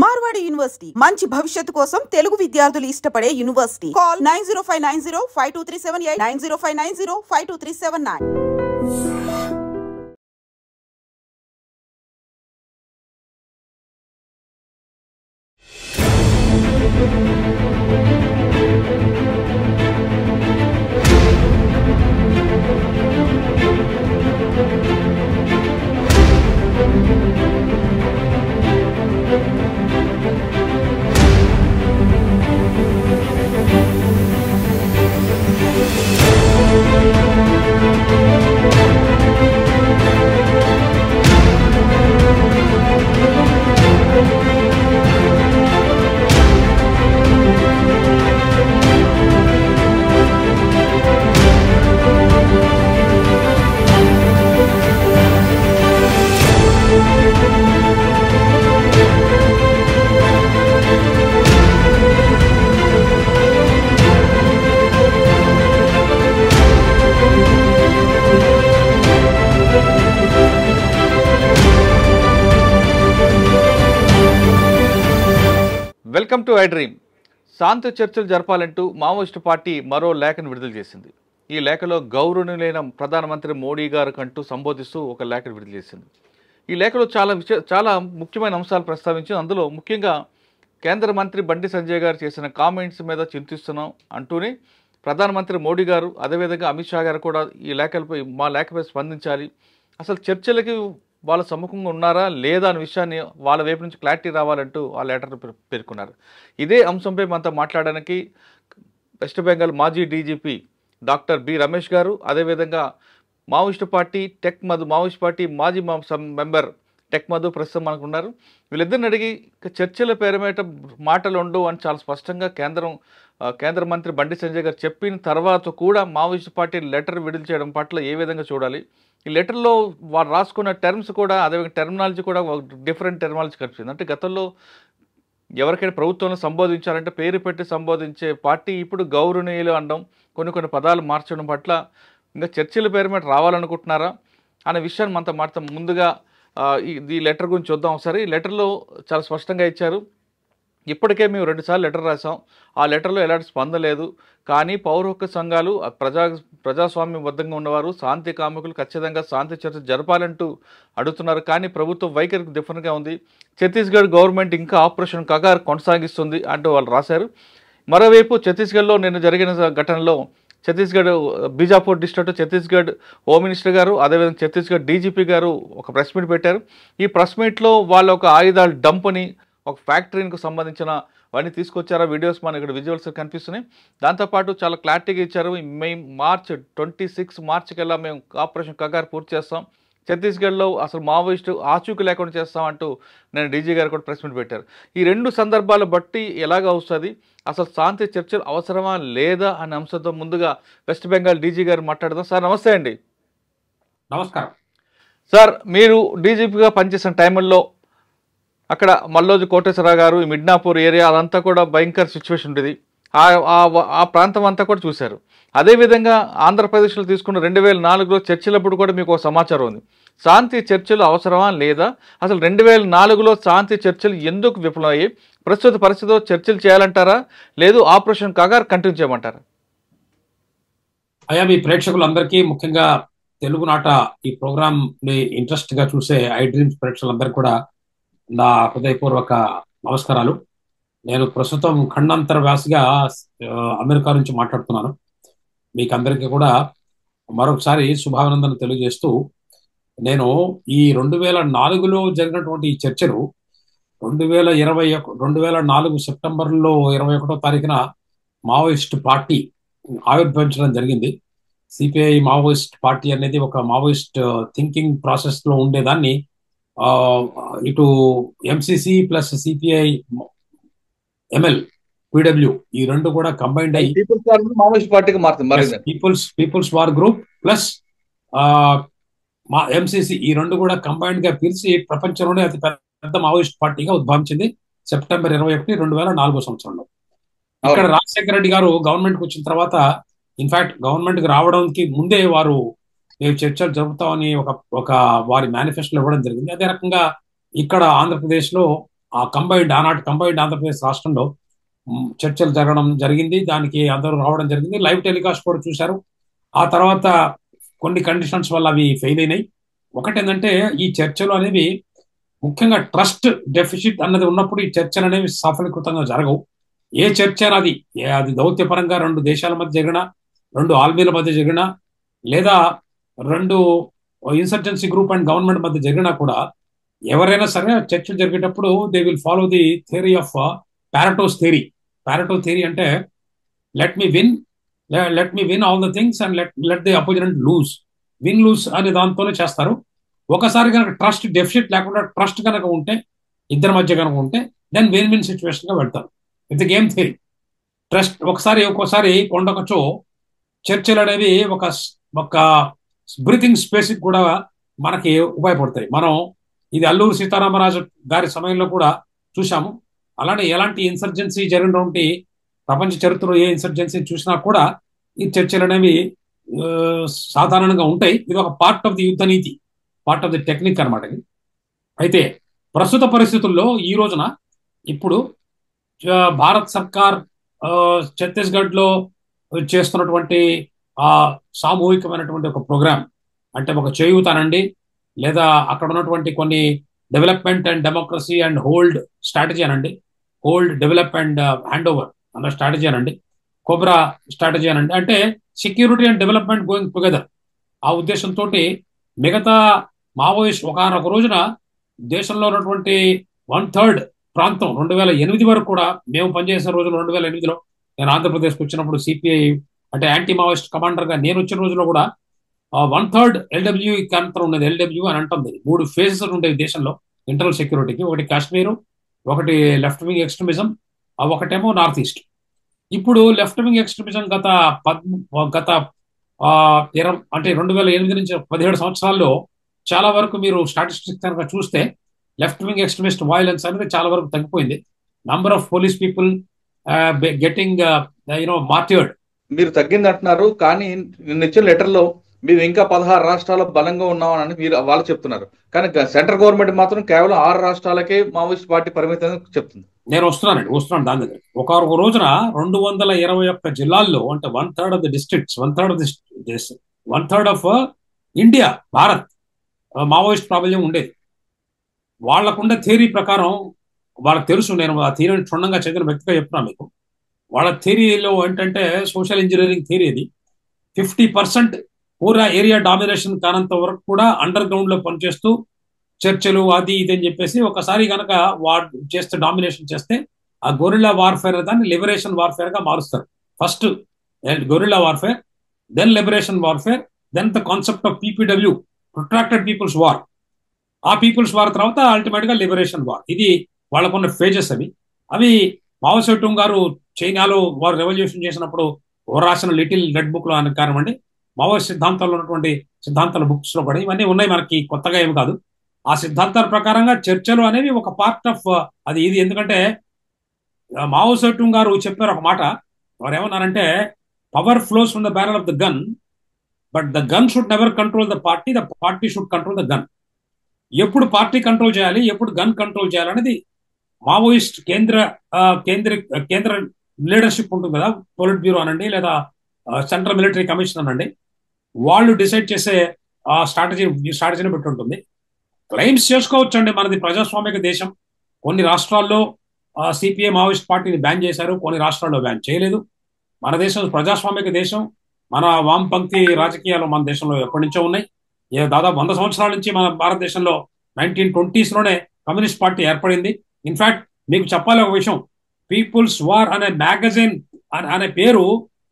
Marwadi university మంచి భవిష్యత్తు కోసం తెలుగు విద్యార్థులు ఇష్టపడే university. Call 9059052378 9059052379. Welcome to I dream. శాంతి చర్చలు జరపాలంటూ మావోయిస్టు పార్టీ మరో లేఖను విడుదల చేసింది. ఈ లేఖలో గౌరవనీయులైన ప్రధానమంత్రి మోడీ గారు కంటూ సంబోధిస్తూ ఒక లేఖను విడుదల చేసింది. ఈ లేఖలో చాలా ముఖ్యమైన అంశాలు ప్రస్తావించి, అందులో ముఖ్యంగా కేంద్ర మంత్రి బండి సంజయ్ గారు చేసిన కామెంట్స్ మీద చింతిస్తున్నాం అంటూనే ప్రధానమంత్రి మోడీ గారు, అదేవిధంగా అమిత్ షా గారు కూడా ఈ లేఖపై స్పందించాలి, అసలు చర్చలకి వాళ్ళ సముఖంగా ఉన్నారా లేదా అనే విషయాన్ని వాళ్ళ వైపు నుంచి క్లారిటీ రావాలంటూ ఆ లెటర్ పేర్కొన్నారు. ఇదే అంశంపై మనతో మాట్లాడడానికి వెస్ట్ బెంగాల్ మాజీ డీజీపీ డాక్టర్ బి రమేష్ గారు, అదేవిధంగా మావోయిస్టు పార్టీ మాజీ మెంబర్ టెక్ మధు ప్రస్తుతం మనకు ఉన్నారు. వీళ్ళిద్దరిని అడిగి చర్చల పేరుమేట మాటలు ఉండవు అని చాలా స్పష్టంగా కేంద్ర మంత్రి బండి సంజయ్ గారు చెప్పిన తర్వాత కూడా మావోయిస్టు పార్టీ లెటర్ విడుదల చేయడం పట్ల ఏ విధంగా చూడాలి, ఈ లెటర్లో వారు రాసుకున్న టర్మ్స్ కూడా, అదేవిధంగా టెర్మినాలజీ కూడా డిఫరెంట్ టెర్మినాలజీ కనిపిస్తుంది. అంటే గతంలో ఎవరికైనా ప్రభుత్వంలో సంబోధించాలంటే పేరు పెట్టి సంబోధించే పార్టీ ఇప్పుడు గౌరవనీయులు అనడం, కొన్ని పదాలు మార్చడం పట్ల ఇంకా చర్చల పేరు మీద రావాలనుకుంటున్నారా అనే విషయాన్ని మనతో మాట్లాడతాం. ముందుగా ఈ లెటర్ గురించి చూద్దాం ఒకసారి. ఈ లెటర్లో చాలా స్పష్టంగా ఇచ్చారు, ఇప్పటికే మేము 2 సార్లు లెటర్ రాసాం, ఆ లెటర్లో ఎలాంటి స్పందన లేదు, కానీ పౌర హక్కు సంఘాలు, ప్రజాస్వామ్యబద్ధంగా ఉన్నవారు, శాంతి కాముకులు ఖచ్చితంగా శాంతి చర్చ జరపాలంటూ అడుగుతున్నారు, కానీ ప్రభుత్వం వైఖరి డిఫరెంట్గా ఉంది, ఛత్తీస్గఢ్ గవర్నమెంట్ ఇంకా ఆపరేషన్ కగార్ కొనసాగిస్తుంది అంటూ వాళ్ళు రాశారు. మరోవైపు ఛత్తీస్గఢ్లో నిన్న జరిగిన ఘటనలో Chhattisgarh Bijapur district Chhattisgarh home minister గారు, అదేవిధంగా ఛత్తీస్గఢ్ డీజీపీ గారు ఒక ప్రెస్ మీట్ పెట్టారు. ఈ ప్రెస్ మీట్లో వాళ్ళ ఒక ఆయుధాల డంప్ని, ఒక ఫ్యాక్టరీకి సంబంధించిన అవన్నీ తీసుకొచ్చారు. వీడియోస్ మన ఇక్కడ విజువల్స్ కనిపిస్తున్నాయి. దాంతోపాటు చాలా క్లారిటీగా ఇచ్చారు, మేము మార్చ్ 26 కల్లా మేము ఆపరేషన్ కగార్ పూర్తి చేస్తాం, ఛత్తీస్గఢ్లో అసలు మావోయిస్టు ఆచూకీ లేకుండా చేస్తామంటూ నేను డీజీ గారు కూడా ప్రెస్ మీట్ పెట్టారు. ఈ 2 సందర్భాలు బట్టి ఎలాగ వస్తుంది, అసలు శాంతి చర్చలు అవసరమా లేదా అనే అంశంతో ముందుగా వెస్ట్ బెంగాల్ డీజీ గారు మాట్లాడదాం. సార్ నమస్తే అండి. నమస్కారం సార్. మీరు డీజీపీగా పనిచేసిన టైంలో అక్కడ మల్లోజు కోటేశ్వరరావు గారు, ఈ మిడ్నాపూర్ ఏరియా అదంతా కూడా భయంకర సిచ్యువేషన్ ఉండేది, ఆ ప్రాంతం అంతా కూడా చూశారు. అదేవిధంగా ఆంధ్రప్రదేశ్లో తీసుకున్న 2004లో చర్చలప్పుడు కూడా మీకు ఒక సమాచారం ఉంది, శాంతి చర్చలు అవసరమా లేదా, అసలు 2004లో శాంతి చర్చలు ఎందుకు విఫలమయ్యాయి, ప్రస్తుత పరిస్థితిలో చర్చలు చేయాలంటారా లేదు ఆపరేషన్ కగార్ కంటిన్యూ చేయమంటారా? అయ్యా, మీ ప్రేక్షకులందరికీ, ముఖ్యంగా తెలుగునాట ఈ ప్రోగ్రామ్ ని ఇంట్రెస్ట్ గా చూసే ఐ డ్రీమ్స్ ప్రేక్షకులందరికీ కూడా నా హృదయపూర్వక నమస్కారాలు. నేను ప్రస్తుతం ఖండాంతర వ్యాసిగా అమెరికా నుంచి మాట్లాడుతున్నాను. మీకు అందరికీ కూడా మరొకసారి శుభాభినందనలు తెలియజేస్తూ, నేను ఈ 2004లో జరిగినటువంటి ఈ చర్చలు 2004 సెప్టెంబర్లో 21వ తారీఖున మావోయిస్ట్ పార్టీ ఆవిర్భవించడం జరిగింది. సిపిఐ మావోయిస్ట్ పార్టీ అనేది ఒక మావోయిస్ట్ థింకింగ్ ప్రాసెస్ లో ఉండేదాన్ని ఇటు MCC plus CPI ML PW ఈ 2 కూడా కంబైన్డ్ అయ్యి people's war group plus MCC ఈ 2 కూడా కంబైన్డ్ గా పిలిచి ప్రపంచంలోనే అతి పెద్ద మావోయిస్ట్ పార్టీగా ఉద్భవించింది సెప్టెంబర్ 21, 2004 సంవత్సరంలో. ఇక్కడ రాజశేఖర రెడ్డి గారు గవర్నమెంట్కి వచ్చిన తర్వాత, ఇన్ఫాక్ట్ గవర్నమెంట్కి రావడానికి ముందే వారు మేము చర్చలు జరుపుతామని ఒక వారి మేనిఫెస్టోలో ఇవ్వడం జరిగింది. అదే రకంగా ఇక్కడ ఆంధ్రప్రదేశ్లో ఆనాటి కంబైన్డ్ ఆంధ్రప్రదేశ్ రాష్ట్రంలో చర్చలు జరగడం జరిగింది. దానికి అందరూ రావడం జరిగింది. లైవ్ టెలికాస్ట్ కూడా చూశారు. ఆ తర్వాత కొన్ని కండిషన్స్ వల్ల అవి ఫెయిల్ అయినాయి. ఒకటేంటంటే ఈ చర్చలు అనేవి ముఖ్యంగా ట్రస్ట్ డెఫిసిట్ అన్నది ఉన్నప్పుడు ఈ చర్చలు అనేవి సఫలీకృతంగా జరగవు. ఏ చర్చ అది దౌత్యపరంగా రెండు దేశాల మధ్య జరిగినా, రెండు ఆర్మీల మధ్య జరిగినా, లేదా రెండు ఇన్సర్జెన్సీ గ్రూప్ అండ్ గవర్నమెంట్ మధ్య జరిగినా కూడా ఎవరైనా సరే చర్చలు జరిగేటప్పుడు they will follow the theory of Pareto's theory. Pareto theory అంటే let me win all the things and let the opponent lose. Win lose అనే దాంతోనే చేస్తారు. ఒకసారి కనుక ట్రస్ట్ డెఫిసిట్ లేకుండా ట్రస్ట్ కనుక ఉంటే, ఇద్దరి మధ్య కనుక ఉంటే, దెన్ విన్ విన్ సిచ్యువేషన్ గా వెళ్తారు. It's game theory. ట్రస్ట్ ఒక్కోసారి కొండకొచ్చో చర్చలు అనేవి ఒక బ్రీతింగ్ స్పేస్ కూడా మనకి ఉపయోగపడతాయి. మనం ఇది అల్లూరు సీతారామరాజు గారి సమయంలో కూడా చూసాము. అలానే ఎలాంటి ఇన్సర్జెన్సీ జరిగినటువంటి ప్రపంచ చరిత్రలో ఏ ఇన్సర్జెన్సీ చూసినా కూడా ఈ చర్చలు అనేవి సాధారణంగా ఉంటాయి. ఇది ఒక పార్ట్ ఆఫ్ ది యుద్ధ నీతి, పార్ట్ ఆఫ్ ది టెక్నిక్ అనమాట. అయితే ప్రస్తుత పరిస్థితుల్లో ఈ రోజున ఇప్పుడు భారత్ సర్కార్ ఛత్తీస్గఢ్ లో చేస్తున్నటువంటి ఆ సామూహికమైనటువంటి ఒక ప్రోగ్రామ్, అంటే ఒక చేయూతనండి, లేదా అక్కడ ఉన్నటువంటి కొన్ని development and democracy and hold strategy అనండి, hold develop and hand over అన్న స్ట్రాటజీ అనండి, కోబ్రా స్ట్రాటజీ అనండి, అంటే security and development going together. ఆ ఉద్దేశంతో మిగతా మావోయిస్ట్ ఒకనొక రోజున దేశంలో ఉన్నటువంటి 1/3 ప్రాంతం 2008 వరకు కూడా, మేము పనిచేసిన రోజులు 2008లో నేను ఆంధ్రప్రదేశ్కి వచ్చినప్పుడు సిపిఐ అంటే యాంటీ మావోయిస్ట్ కమాండర్ గా నేను వచ్చిన రోజుల్లో కూడా 1/3 ఎల్డబ్ల్యూ కేంద్రం ఉన్నది. ఎల్డబ్ల్యూ అని అంటుంది. 3 ఫేజెస్ ఉండేవి దేశంలో ఇంటర్నల్ సెక్యూరిటీకి. ఒకటి కాశ్మీరు, ఒకటి లెఫ్ట్ వింగ్ ఎక్స్ట్రీమిజం, ఒకటేమో నార్త్ ఈస్ట్. ఇప్పుడు లెఫ్ట్ వింగ్ ఎక్స్ట్రీమిజం గత 2008 నుంచి 17 సంవత్సరాల్లో చాలా వరకు మీరు స్టాటిస్టిక్స్ కనుక చూస్తే లెఫ్ట్ వింగ్ ఎక్స్ట్రీమిస్ట్ వైలెన్స్ అనేది చాలా వరకు తగ్గిపోయింది. Number of police people getting martyred. మీరు తగ్గింది అంటున్నారు, కానీ నిన్న ఇచ్చిన లెటర్లో మేము ఇంకా 16 రాష్ట్రాల్లో బలంగా ఉన్నామని వాళ్ళు చెప్తున్నారు. కానీ సెంట్రల్ గవర్నమెంట్ మాత్రం కేవలం 6 రాష్ట్రాలకే మావోయిస్ట్ పార్టీ పరిమితం చెప్తుంది. నేను వస్తున్నాను దాని దగ్గర. ఒక రోజున 221 జిల్లాల్లో, అంటే 1/3 of the districts, 1/3 of India, Bharat Maoist ప్రాబల్యం ఉండేది. వాళ్ళకుండే థియరీ ప్రకారం వాళ్ళకి తెలుసు. నేను ఆ థియరీని క్షుణ్ణంగా చదివిన వ్యక్తిగా చెప్తున్నాను మీకు. వాళ్ళ థియరీలో ఏంటంటే సోషల్ ఇంజనీరింగ్ థియరీ అది. 50% పూరా ఏరియా డామినేషన్ కానంత వరకు కూడా అండర్ గ్రౌండ్ లో పనిచేస్తూ చర్చలు అది ఇది అని చెప్పేసి, ఒకసారి కనుక చేస్తే డామినేషన్ చేస్తే ఆ గొరిల్లా వార్ఫేర్ దాన్ని లిబరేషన్ వార్ఫేర్ గా మారుస్తారు. First guerrilla warfare, then liberation warfare, then the concept of PPW, protracted people's war. ఆ పీపుల్స్ వార్ తర్వాత అల్టిమేట్ గా లిబరేషన్ వార్. ఇది వాళ్ళకున్న ఫేజెస్. అవి మావో సేటుంగ్ గారు చైనాలో వారు రెవల్యూషన్ చేసినప్పుడు రాసిన లిటిల్ రెడ్ బుక్ లో అని కారణమండి. మావో సిద్ధాంతాల్లో ఉన్నటువంటి సిద్ధాంతాల బుక్స్ లో కూడా ఇవన్నీ ఉన్నాయి, మనకి కొత్తగా ఏమి కాదు. ఆ సిద్ధాంతాల ప్రకారంగా చర్చలు అనేవి ఒక పార్ట్ ఆఫ్ అది ఇది. ఎందుకంటే మావో సేటుంగ్ గారు చెప్పారు ఒక మాట. వారు ఏమన్నారంటే, power flows from the barrel of the gun, but the gun should never control the party, the party should control the gun. ఎప్పుడు పార్టీ కంట్రోల్ చేయాలి, ఎప్పుడు గన్ కంట్రోల్ చేయాలనేది మావోయిస్ట్ కేంద్ర లీడర్షిప్ ఉంటుంది కదా, పొలిట్ బ్యూరో అనండి, లేదా సెంట్రల్ మిలిటరీ కమిషన్ అనండి, వాళ్ళు డిసైడ్ చేసే స్ట్రాటజీని పెట్టి ఉంటుంది. క్లెయిమ్స్ చేసుకోవచ్చండి, మనది ప్రజాస్వామిక దేశం. కొన్ని రాష్ట్రాల్లో సిపిఐ మావోయిస్ట్ పార్టీని బ్యాన్ చేశారు, కొన్ని రాష్ట్రాల్లో బ్యాన్ చేయలేదు. మన దేశం ప్రజాస్వామిక దేశం. మన వామపంథీ రాజకీయాలు మన దేశంలో ఎప్పటి నుంచో ఉన్నాయి. దాదాపు 100 సంవత్సరాల నుంచి మన భారతదేశంలో 1920s లోనే కమ్యూనిస్ట్ పార్టీ ఏర్పడింది. ఇన్ఫాక్ట్ మీకు చెప్పాలి ఒక విషయం, పీపుల్స్ వార్ అనే మ్యాగజైన్ అనే పేరు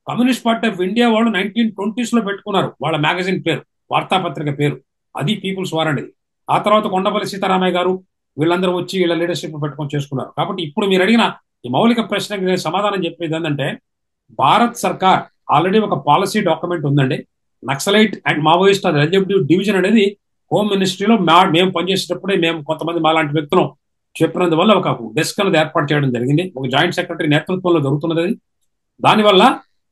కమ్యూనిస్ట్ పార్టీ ఆఫ్ ఇండియా వాళ్ళు 1920s లో పెట్టుకున్నారు. వాళ్ళ మ్యాగజైన్ పేరు, వార్తాపత్రిక పేరు, అది పీపుల్స్ వార్ అనేది. ఆ తర్వాత కొండపల్లి సీతారామయ్య గారు వీళ్ళందరూ వచ్చి వీళ్ళ లీడర్షిప్ పెట్టుకొని చేసుకున్నారు. కాబట్టి ఇప్పుడు మీరు అడిగిన ఈ మౌలిక ప్రశ్నకి నేను సమాధానం చెప్పేది ఏంటంటే, భారత్ సర్కార్ ఆల్రెడీ ఒక పాలసీ డాక్యుమెంట్ ఉందండి. Naxalite and Maoist executive division అనేది హోమ్ మినిస్ట్రీలో మేము పనిచేసేటప్పుడే మేము కొంతమంది మాలాంటి వ్యక్తులు చెప్పినందువల్ల ఒక డెస్క్ అనేది ఏర్పాటు చేయడం జరిగింది. ఒక జాయింట్ సెక్రటరీ నేతృత్వంలో జరుగుతున్నది. దానివల్ల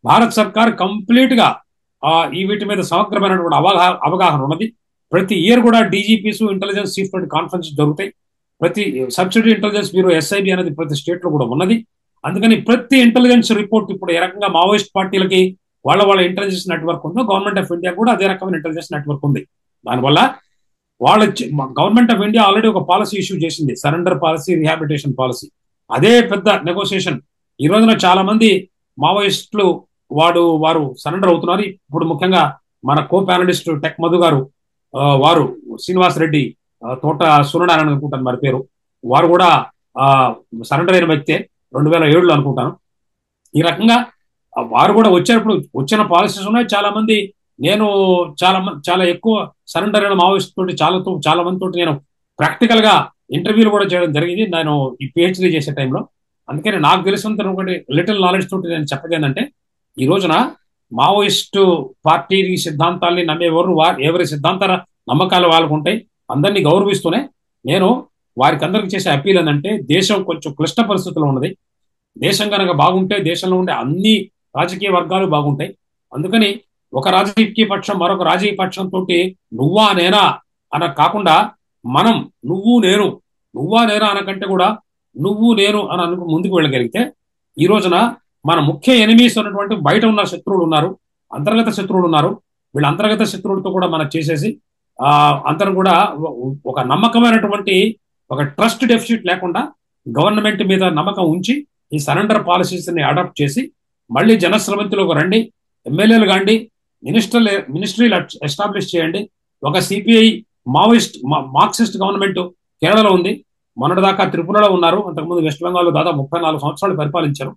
భారత్ సర్కార్ కంప్లీట్ గా ఈ వీటి మీద సమగ్రమైనటువంటి అవగాహన ఉన్నది. ప్రతి ఇయర్ కూడా డీజీపీస్, ఇంటెలిజెన్స్ చీఫ్ కాన్ఫరెన్స్ జరుగుతాయి. ప్రతి సబ్సిడీ ఇంటెలిజెన్స్ బ్యూరో SIB అనేది ప్రతి స్టేట్ లో కూడా ఉన్నది. అందుకని ప్రతి ఇంటెలిజెన్స్ రిపోర్ట్ ఇప్పుడు ఏ రకంగా మావోయిస్ట్ పార్టీలకి వాళ్ళ ఇంటెలిజెన్స్ నెట్వర్క్ ఉందో గవర్నమెంట్ ఆఫ్ ఇండియా కూడా అదే రకమైన ఇంటెలిజెన్స్ నెట్వర్క్ ఉంది. దానివల్ల వాళ్ళ గవర్నమెంట్ ఆఫ్ ఇండియా ఆల్రెడీ ఒక పాలసీ ఇష్యూ చేసింది, సరెండర్ పాలసీ, రిహాబిలిటేషన్ పాలసీ. అదే పెద్ద నెగోసియేషన్. ఈ రోజున చాలా మంది మావోయిస్టులు వారు సరెండర్ అవుతున్నారు. ఇప్పుడు ముఖ్యంగా మన కో ప్యానలిస్ట్ టెక్ మధు గారు, వారు శ్రీనివాస్ రెడ్డి, తోట సూర్యనారాయణ అనుకుంటాను మరి పేరు, వారు కూడా సరెండర్ అయిన వ్యక్తే 2007లో అనుకుంటాను. ఈ రకంగా వారు కూడా వచ్చేటప్పుడు వచ్చిన పాలసీస్ ఉన్నాయి. చాలా మంది నేను చాలా ఎక్కువ సరెండర్ అయిన మావోయిస్ట్ తోటి చాలా మంది తోటి నేను ప్రాక్టికల్ గా ఇంటర్వ్యూలు కూడా చేయడం జరిగింది నేను ఈ PhD చేసే టైంలో. అందుకని నాకు తెలిసినంత ఒకటి లిటిల్ నాలెడ్జ్ తోటి నేను చెప్పేది ఏంటంటే, ఈ రోజున మావోయిస్టు పార్టీ సిద్ధాంతాల్ని ఎవరి సిద్ధాంతాల నమ్మకాలు వాళ్ళకు ఉంటాయి. అందరినీ గౌరవిస్తూనే నేను వారికి అందరికి చేసే అప్పీల్ ఏంటంటే, దేశం కొంచెం క్లిష్ట పరిస్థితుల్లో ఉన్నది. దేశం కనుక బాగుంటే దేశంలో ఉండే అన్ని రాజకీయ వర్గాలు బాగుంటాయి. అందుకని ఒక రాజకీయ పక్షం మరొక రాజకీయ పక్షంతో నువ్వా నేనా అన కాకుండా మనం నువ్వా నేనా అనకంటే కూడా నువ్వు నేను అని ముందుకు వెళ్ళగలిగితే, ఈ రోజున మన ముఖ్య ఎనిమీస్ ఉన్నటువంటి బయట ఉన్న శత్రువులు ఉన్నారు, అంతర్గత శత్రువులు ఉన్నారు. వీళ్ళ అంతర్గత శత్రువులతో కూడా మనం చేసేసి అందరం కూడా ఒక నమ్మకమైనటువంటి ఒక ట్రస్ట్ డెఫిసిట్ లేకుండా గవర్నమెంట్ మీద నమ్మకం ఉంచి ఈ సరెండర్ పాలసీస్ ని అడాప్ట్ చేసి మళ్ళీ జనశ్రవంతిలోకి రండి, ఎమ్మెల్యేలు కాండి, మినిస్ట్రీలు ఎస్టాబ్లిష్ చేయండి. ఒక CPI మార్క్సిస్ట్ గవర్నమెంట్ కేరళలో ఉంది, మొన్నటిదాకా త్రిపురలో ఉన్నారు, అంతకుముందు వెస్ట్ బెంగాల్లో దాదాపు 34 సంవత్సరాలు పరిపాలించారు.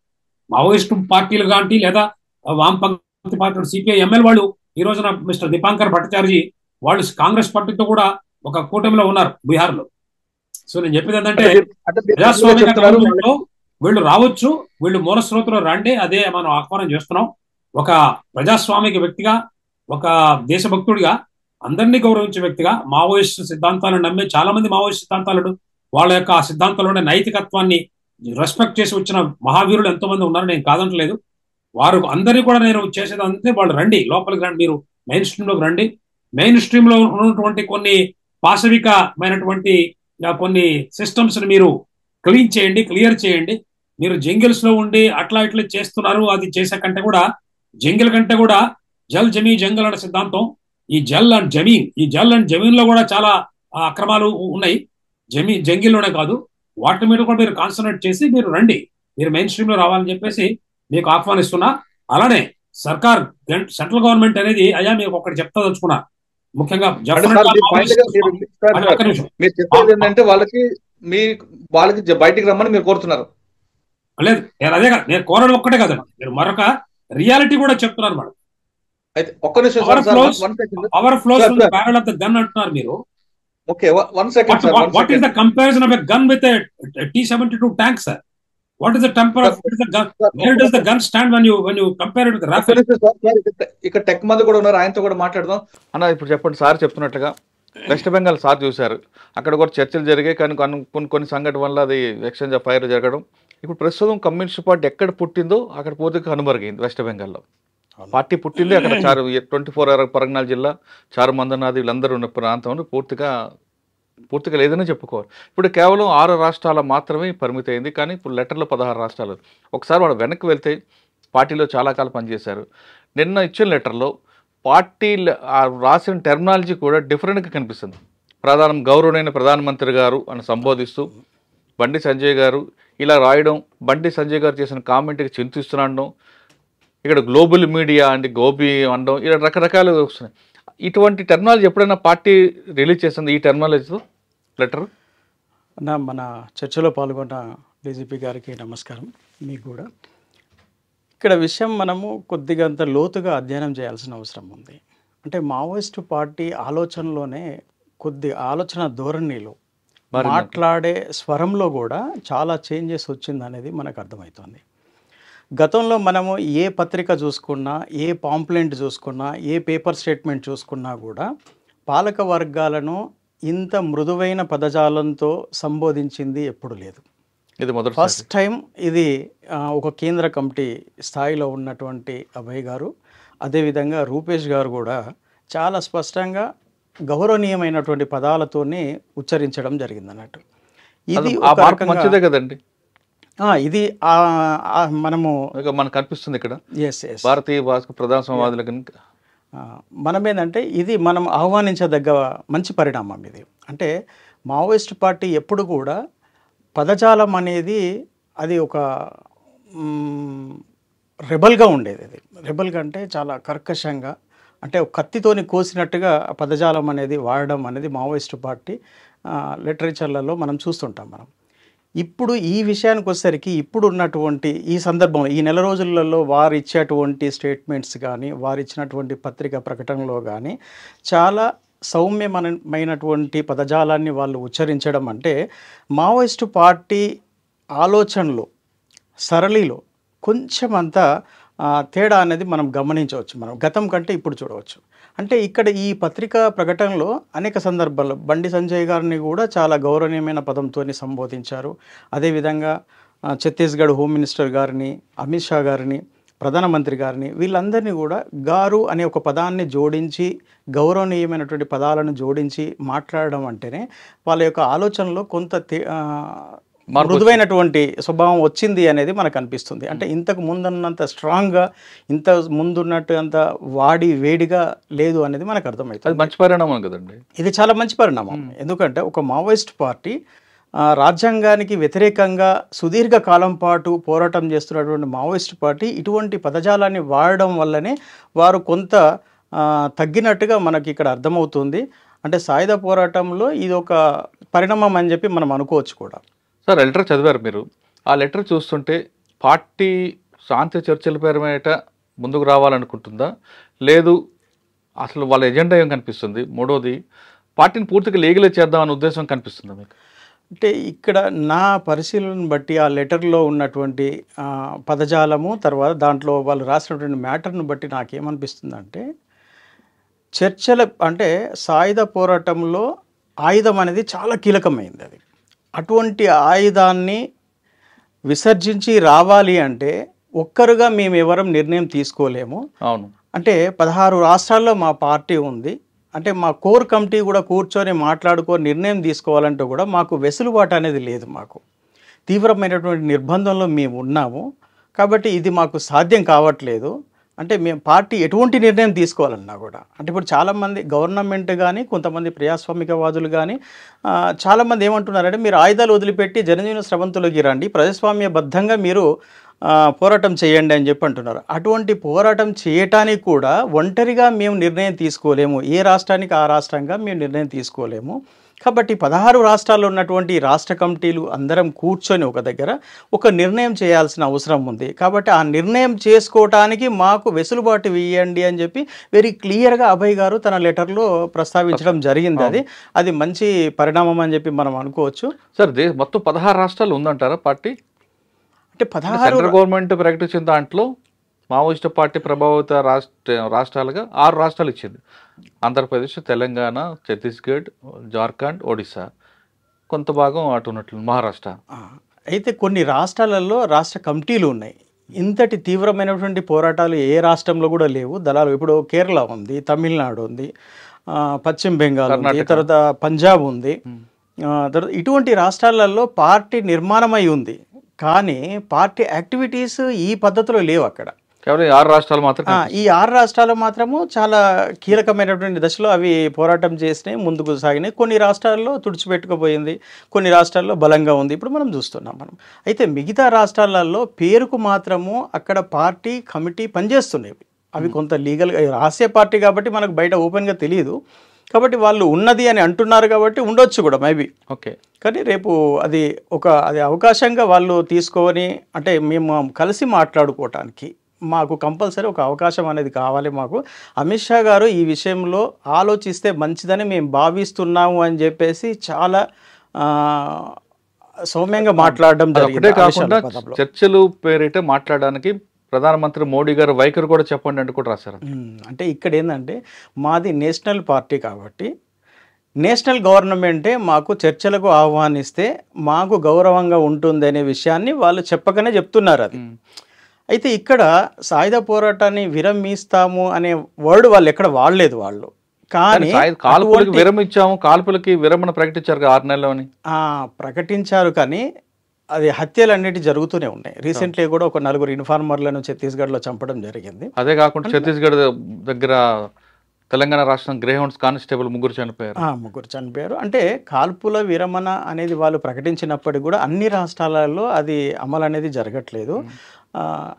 మావోయిస్టు పార్టీలు కాంటి లేదా వామపంథీ పార్టీలు CPI ML వాళ్ళు ఈ రోజున మిస్టర్ దీపాంకర్ భట్టాచార్జీ వాళ్ళు కాంగ్రెస్ పార్టీతో కూడా ఒక కూటమిలో ఉన్నారు బీహార్లో. సో నేను చెప్పేది ఏంటంటే, ప్రజాస్వామిక గవర్నమెంట్లో వీళ్ళు రావచ్చు, వీళ్ళు మూల స్రోతంలో రండి, అదే మనం ఆహ్వానం చేస్తున్నాం. ఒక ప్రజాస్వామిక వ్యక్తిగా, ఒక దేశభక్తుడిగా, అందరినీ గౌరవించే వ్యక్తిగా, మావోయిస్ట్ సిద్ధాంతాలను నమ్మే చాలా మంది మావోయిస్ట్ సిద్ధాంతాలను వాళ్ళ యొక్క సిద్ధాంతాలను నైతికత్వాన్ని రెస్పెక్ట్ చేసి వచ్చిన మహావీరులు ఎంతో మంది ఉన్నారు, నేను కాదంటలేదు. వారు అందరినీ కూడా నేను చేసేది అంతే, వాళ్ళు రండి, లోపలికి రండి, మీరు మెయిన్ స్ట్రీమ్లోకి రండి. మెయిన్ స్ట్రీమ్ లో ఉన్నటువంటి కొన్ని పాశవికమైనటువంటి కొన్ని సిస్టమ్స్ ని మీరు క్లియర్ చేయండి. మీరు జంగిల్స్ లో ఉండి అట్లా ఇట్లా చేస్తున్నారు, అది చేసే కంటే కూడా జంగిల్ కంటే కూడా జల్ జమీ జంగల్ అనే సిద్ధాంతం, ఈ జల్ అండ్ జమీన్ లో కూడా చాలా అక్రమాలు ఉన్నాయి. జంగిల్లోనే కాదు, వాటి మీద కూడా మీరు కాన్సన్ట్రేట్ చేసి మీరు రండి, మీరు మెయిన్ స్ట్రీమ్ లో రావాలని చెప్పేసి మీకు ఆహ్వానిస్తున్నా. అలానే సెంట్రల్ గవర్నమెంట్ అనేది అయ్యా మీకు ఒకటి చెప్తా దలుచుకున్నా, ముఖ్యంగా ఏంటంటే వాళ్ళకి బయటికి రమ్మని మీరు కోరుతున్నారు. లేదు, అదే నేను కోరడం ఒక్కటే కదండి, మీరు మరొక రియాలిటీ కూడా చెప్తున్నారు మేడం. అయితే ఒక్క నిమిషం, power flows barrel of the gun అంటున్నారు మీరు. Okay, 1 second sir. What is the comparison of a gun with a T-72 tank, sir? What is the temper of the gun? Where does the gun stand when you compare it with the rifle? ఇక్కడ tech మంది కూడా ఉన్నారు, ఆయనతో కూడా మాట్లాడదాం అన్న. ఇప్పుడు చెప్పండి, సార్ చెప్తున్నట్లుగా వెస్ట్ బెంగాల్ సార్ చూశారు, అక్కడ కూడా చర్చలు జరిగాయి, కానీ కొన్ని సంఘటన వల్ల అది ఎక్స్చేంజ్ ఆఫ్ ఫైర్ జరగడం. ఇప్పుడు ప్రస్తుతం కమ్యూనిస్ట్ పార్టీ ఎక్కడ పుట్టిందో అక్కడ పూర్తిగా కనుమరుగైంది. వెస్ట్ బెంగాల్లో పార్టీ పుట్టింది అక్కడ 24 పరగనాల జిల్లా, చారుమందనాథ్ వీళ్ళందరూ ఉన్న ప్రాంతంలో పూర్తిగా లేదని చెప్పుకోవాలి. ఇప్పుడు కేవలం 6 రాష్ట్రాల మాత్రమే పరిమితి అయింది, కానీ ఇప్పుడు లెటర్లో 16 రాష్ట్రాలు. ఒకసారి వాళ్ళు వెనక్కి వెళ్తే పార్టీలో చాలా కాలం పనిచేశారు. నిన్న ఇచ్చిన లెటర్లో పార్టీ రాసిన టెర్మినాలజీ కూడా డిఫరెంట్గా కనిపిస్తుంది. గౌరవనీయ ప్రధానమంత్రి గారు అని సంబోధిస్తూ బండి సంజయ్ గారు ఇలా రాయడం, బండి సంజయ్ గారు చేసిన కామెంట్కి చింతిస్తున్నాడడం, ఇక్కడ గ్లోబల్ మీడియా అంటే గోబీ అనడం, ఇలా రకరకాలు వస్తున్నాయి. ఇటువంటి టెర్మినాలజీ ఎప్పుడైనా పార్టీ రిలీజ్ చేస్తుంది ఈ టెర్మినాలజీతో లెటర్? మన చర్చలో పాల్గొన్న DGP గారికి నమస్కారం. మీకు కూడా ఇక్కడ విషయం మనము కొద్దిగా అంత లోతుగా అధ్యయనం చేయాల్సిన అవసరం ఉంది. అంటే మావోయిస్టు పార్టీ ఆలోచనలోనే ఆలోచన ధోరణిలో మాట్లాడే స్వరంలో కూడా చాలా చేంజెస్ వచ్చిందనేది మనకు అర్థమవుతుంది. గతంలో మనము ఏ పత్రిక చూసుకున్నా, ఏ పాంప్లెంట్ చూసుకున్నా, ఏ పేపర్ స్టేట్మెంట్ చూసుకున్నా కూడా పాలక వర్గాలను ఇంత మృదువైన పదజాలంతో సంబోధించింది ఎప్పుడు లేదు. ఇది ఫస్ట్ టైం. ఇది ఒక కేంద్ర కమిటీ స్థాయిలో ఉన్నటువంటి అభయ్ గారు, అదేవిధంగా రూపేష్ గారు కూడా చాలా స్పష్టంగా గౌరవనీయమైనటువంటి పదాలతోనే ఉచ్చరించడం జరిగిందన్నట్టు. ఇది ఆ ఒక మార్పు రకంగా మంచిదే కదండి. ఇది మనము మనకు కనిపిస్తుంది ఇక్కడ ఎస్ ఎస్ భారతీయ భాష ప్రధాన సంవాదుల కనుక మనం ఏంటంటే ఇది మనం ఆహ్వానించదగ్గ మంచి పరిణామం ఇది. అంటే మావోయిస్ట్ పార్టీ ఎప్పుడు కూడా పదజాలం అనేది అది ఒక రెబల్గా ఉండేది. అది రెబల్గా అంటే చాలా కర్కశంగా, అంటే ఒక కత్తితోని కోసినట్టుగా ఆ పదజాలం అనేది వాడడం అనేది మావోయిస్ట్ పార్టీ లిటరేచర్లలో మనం చూస్తుంటాం. మనం ఇప్పుడు ఈ విషయానికి వచ్చేసరికి ఇప్పుడు ఉన్నటువంటి ఈ సందర్భంలో ఈ నెల రోజులలో వారు ఇచ్చేటువంటి స్టేట్మెంట్స్ కానీ వారు ఇచ్చినటువంటి పత్రికా ప్రకటనలో కానీ చాలా సౌమ్యమైనటువంటి పదజాలాన్ని వాళ్ళు ఉచ్చరించడం అంటే మావోయిస్టు పార్టీ ఆలోచనలు సరళిలో కొంచెం అంతా తేడా అనేది మనం గమనించవచ్చు. మనం గతం కంటే ఇప్పుడు చూడవచ్చు. అంటే ఇక్కడ ఈ పత్రికా ప్రకటనలో అనేక సందర్భాల్లో బండి సంజయ్ గారిని కూడా చాలా గౌరవనీయమైన పదంతో సంబోధించారు. అదేవిధంగా ఛత్తీస్గఢ్ హోమ్ మినిస్టర్ గారిని, అమిత్ షా గారిని, ప్రధానమంత్రి గారిని, వీళ్ళందరినీ కూడా గారు అనే ఒక పదాన్ని జోడించి గౌరవనీయమైనటువంటి పదాలను జోడించి మాట్లాడడం అంటేనే వాళ్ళ యొక్క ఆలోచనలో కొంత మృదువైనటువంటి స్వభావం వచ్చింది అనేది మనకు అనిపిస్తుంది. అంటే ఇంతకు ముందున్నంత స్ట్రాంగ్గా, ఇంత ముందున్నట్టు అంత వేడిగా లేదు అనేది మనకు అర్థమవుతుంది. అది మంచి పరిణామం కదండి. ఇది చాలా మంచి పరిణామం. ఎందుకంటే ఒక మావోయిస్ట్ పార్టీ రాజ్యాంగానికి వ్యతిరేకంగా సుదీర్ఘ కాలం పాటు పోరాటం చేస్తున్నటువంటి మావోయిస్ట్ పార్టీ ఇటువంటి పదజాలాన్ని వాడడం వల్లనే వారు కొంత తగ్గినట్టుగా మనకి ఇక్కడ అర్థమవుతుంది. అంటే సాయుధ పోరాటంలో ఇది ఒక పరిణామం అని చెప్పి మనం అనుకోవచ్చు కూడా. సార్, లెటర్ చదివారు మీరు. ఆ లెటర్ చూస్తుంటే పార్టీ శాంతి చర్చల పేరు మీద ముందుకు రావాలనుకుంటుందా, లేదు అసలు వాళ్ళ ఎజెండా ఏం కనిపిస్తుంది? మూడోది, పార్టీని పూర్తిగా లీగలైజ్ చేద్దామనే ఉద్దేశం కనిపిస్తుందా మీకు? అంటే ఇక్కడ నా పరిశీలన బట్టి ఆ లెటర్లో ఉన్నటువంటి పదజాలము, తర్వాత దాంట్లో వాళ్ళు రాసినటువంటి మ్యాటర్ను బట్టి నాకేమనిపిస్తుందంటే చర్చల అంటే సాయుధ పోరాటంలో ఆయుధం అనేది చాలా కీలకమైంది. అది అటువంటి ఆయుధాన్ని విసర్జించి రావాలి అంటే ఒక్కరుగా మేము ఎవరం నిర్ణయం తీసుకోలేము. అవును. అంటే 16 రాష్ట్రాల్లో మా పార్టీ ఉంది. అంటే మా కోర్ కమిటీ కూడా కూర్చొని నిర్ణయం తీసుకోవాలంటే కూడా మాకు వెసులుబాటు అనేది లేదు. మాకు తీవ్రమైనటువంటి నిర్బంధంలో మేము ఉన్నాము. కాబట్టి ఇది మాకు సాధ్యం కావట్లేదు. అంటే మేము పార్టీ ఎటువంటి నిర్ణయం తీసుకోవాలన్నా కూడా, అంటే ఇప్పుడు చాలామంది గవర్నమెంట్ కానీ కొంతమంది ప్రజాస్వామికవాదులు కానీ చాలామంది ఏమంటున్నారంటే మీరు ఆయుధాలు వదిలిపెట్టి జనజీవన స్రవంతులకి రండి, ప్రజాస్వామ్యబద్ధంగా మీరు పోరాటం చేయండి అని చెప్పి అంటున్నారు. అటువంటి పోరాటం చేయటానికి కూడా ఒంటరిగా మేము నిర్ణయం తీసుకోలేము. ఏ రాష్ట్రానికి ఆ రాష్ట్రంగా మేము నిర్ణయం తీసుకోలేము. కాబట్టి 16 రాష్ట్రాల్లో ఉన్నటువంటి రాష్ట్ర కమిటీలు అందరం కూర్చొని ఒక దగ్గర ఒక నిర్ణయం చేయాల్సిన అవసరం ఉంది. కాబట్టి ఆ నిర్ణయం చేసుకోవటానికి మాకు వెసులుబాటు ఇవ్వండి అని చెప్పి వెరీ క్లియర్గా అభయ్ గారు తన లెటర్లో ప్రస్తావించడం జరిగింది. అది మంచి పరిణామం అని చెప్పి మనం అనుకోవచ్చు. సార్, మొత్తం 16 రాష్ట్రాలు ఉందంటారా పార్టీ? అంటే 16 సెంట్రల్ గవర్నమెంట్ ప్రకటించిన దాంట్లో మావోయిస్టు పార్టీ ప్రభావిత రాష్ట్రాలుగా 6 రాష్ట్రాలు ఇచ్చింది. ఆంధ్రప్రదేశ్, తెలంగాణ, ఛత్తీస్గఢ్, జార్ఖండ్, ఒడిశా, కొంత భాగం అటు ఉన్నట్లు మహారాష్ట్ర. అయితే కొన్ని రాష్ట్రాలలో రాష్ట్ర కమిటీలు ఉన్నాయి. ఇంతటి తీవ్రమైనటువంటి పోరాటాలు ఏ రాష్ట్రంలో కూడా లేవు. దళాలు ఇప్పుడు కేరళ ఉంది, తమిళనాడు ఉంది, పశ్చిమ బెంగాల్ ఉంది, తర్వాత పంజాబ్ ఉంది. తర్వాత ఇటువంటి రాష్ట్రాలలో పార్టీ నిర్మాణమై ఉంది. కానీ పార్టీ యాక్టివిటీస్ ఈ పద్ధతిలో లేవు అక్కడ. కేవలం 6 రాష్ట్రాలు మాత్రం. ఈ 6 రాష్ట్రాలు మాత్రము చాలా కీలకమైనటువంటి దశలో అవి పోరాటం చేసినాయి, ముందుకు సాగినాయి. కొన్ని రాష్ట్రాల్లో తుడిచిపెట్టుకుపోయింది, కొన్ని రాష్ట్రాల్లో బలంగా ఉంది. ఇప్పుడు మనం చూస్తున్నాం మనం. అయితే మిగతా రాష్ట్రాలలో పేరుకు మాత్రము అక్కడ పార్టీ కమిటీ పనిచేస్తున్నాయి. అవి కొంత లీగల్గా రహస్య పార్టీ కాబట్టి మనకు బయట ఓపెన్గా తెలియదు. కాబట్టి వాళ్ళు ఉన్నది అని అంటున్నారు కాబట్టి ఉండొచ్చు కూడా మేబీ. ఓకే. కానీ రేపు అది అవకాశంగా వాళ్ళు తీసుకొని, అంటే మేము కలిసి మాట్లాడుకోవటానికి మాకు కంపల్సరీ ఒక అవకాశం అనేది కావాలి. మాకు అమిత్ షా గారు ఈ విషయంలో ఆలోచిస్తే మంచిదని మేము భావిస్తున్నాము అని చెప్పేసి చాలా సౌమ్యంగా మాట్లాడడం జరిగింది. కాకుండా చర్చలు పేరిట మాట్లాడడానికి ప్రధానమంత్రి మోడీ గారు వైఖరి కూడా చెప్పండి అంటూ కూడా రాశారు. అంటే ఇక్కడ ఏంటంటే మాది నేషనల్ పార్టీ కాబట్టి నేషనల్ గవర్నమెంటే మాకు చర్చలకు ఆహ్వానిస్తే మాకు గౌరవంగా ఉంటుంది అనే విషయాన్ని వాళ్ళు చెప్పకనే చెప్తున్నారు. అది అయితే ఇక్కడ సాయుధ పోరాటాన్ని విరమిస్తాము అనే వర్డ్ వాళ్ళు ఎక్కడ వాడలేదు. వాళ్ళు కానీ కాల్పులకి విరమించాము, కాల్పులకి విరమణ ప్రకటించారు 6 నెలలని ప్రకటించారు, కానీ అది హత్యలు అన్నిటి జరుగుతూనే ఉన్నాయి. రీసెంట్లీ కూడా ఒక 4 ఇన్ఫార్మర్లను ఛత్తీస్గఢ్లో చంపడం జరిగింది. అదే కాకుండా ఛత్తీస్గఢ్ దగ్గర తెలంగాణ రాష్ట్రం గ్రేహౌండ్స్ కానిస్టేబుల్ 3 చనిపోయారు. 3 చనిపోయారు. అంటే కాల్పుల విరమణ అనేది వాళ్ళు ప్రకటించినప్పటికీ కూడా అన్ని రాష్ట్రాలలో అది అమలు అనేది జరగట్లేదు.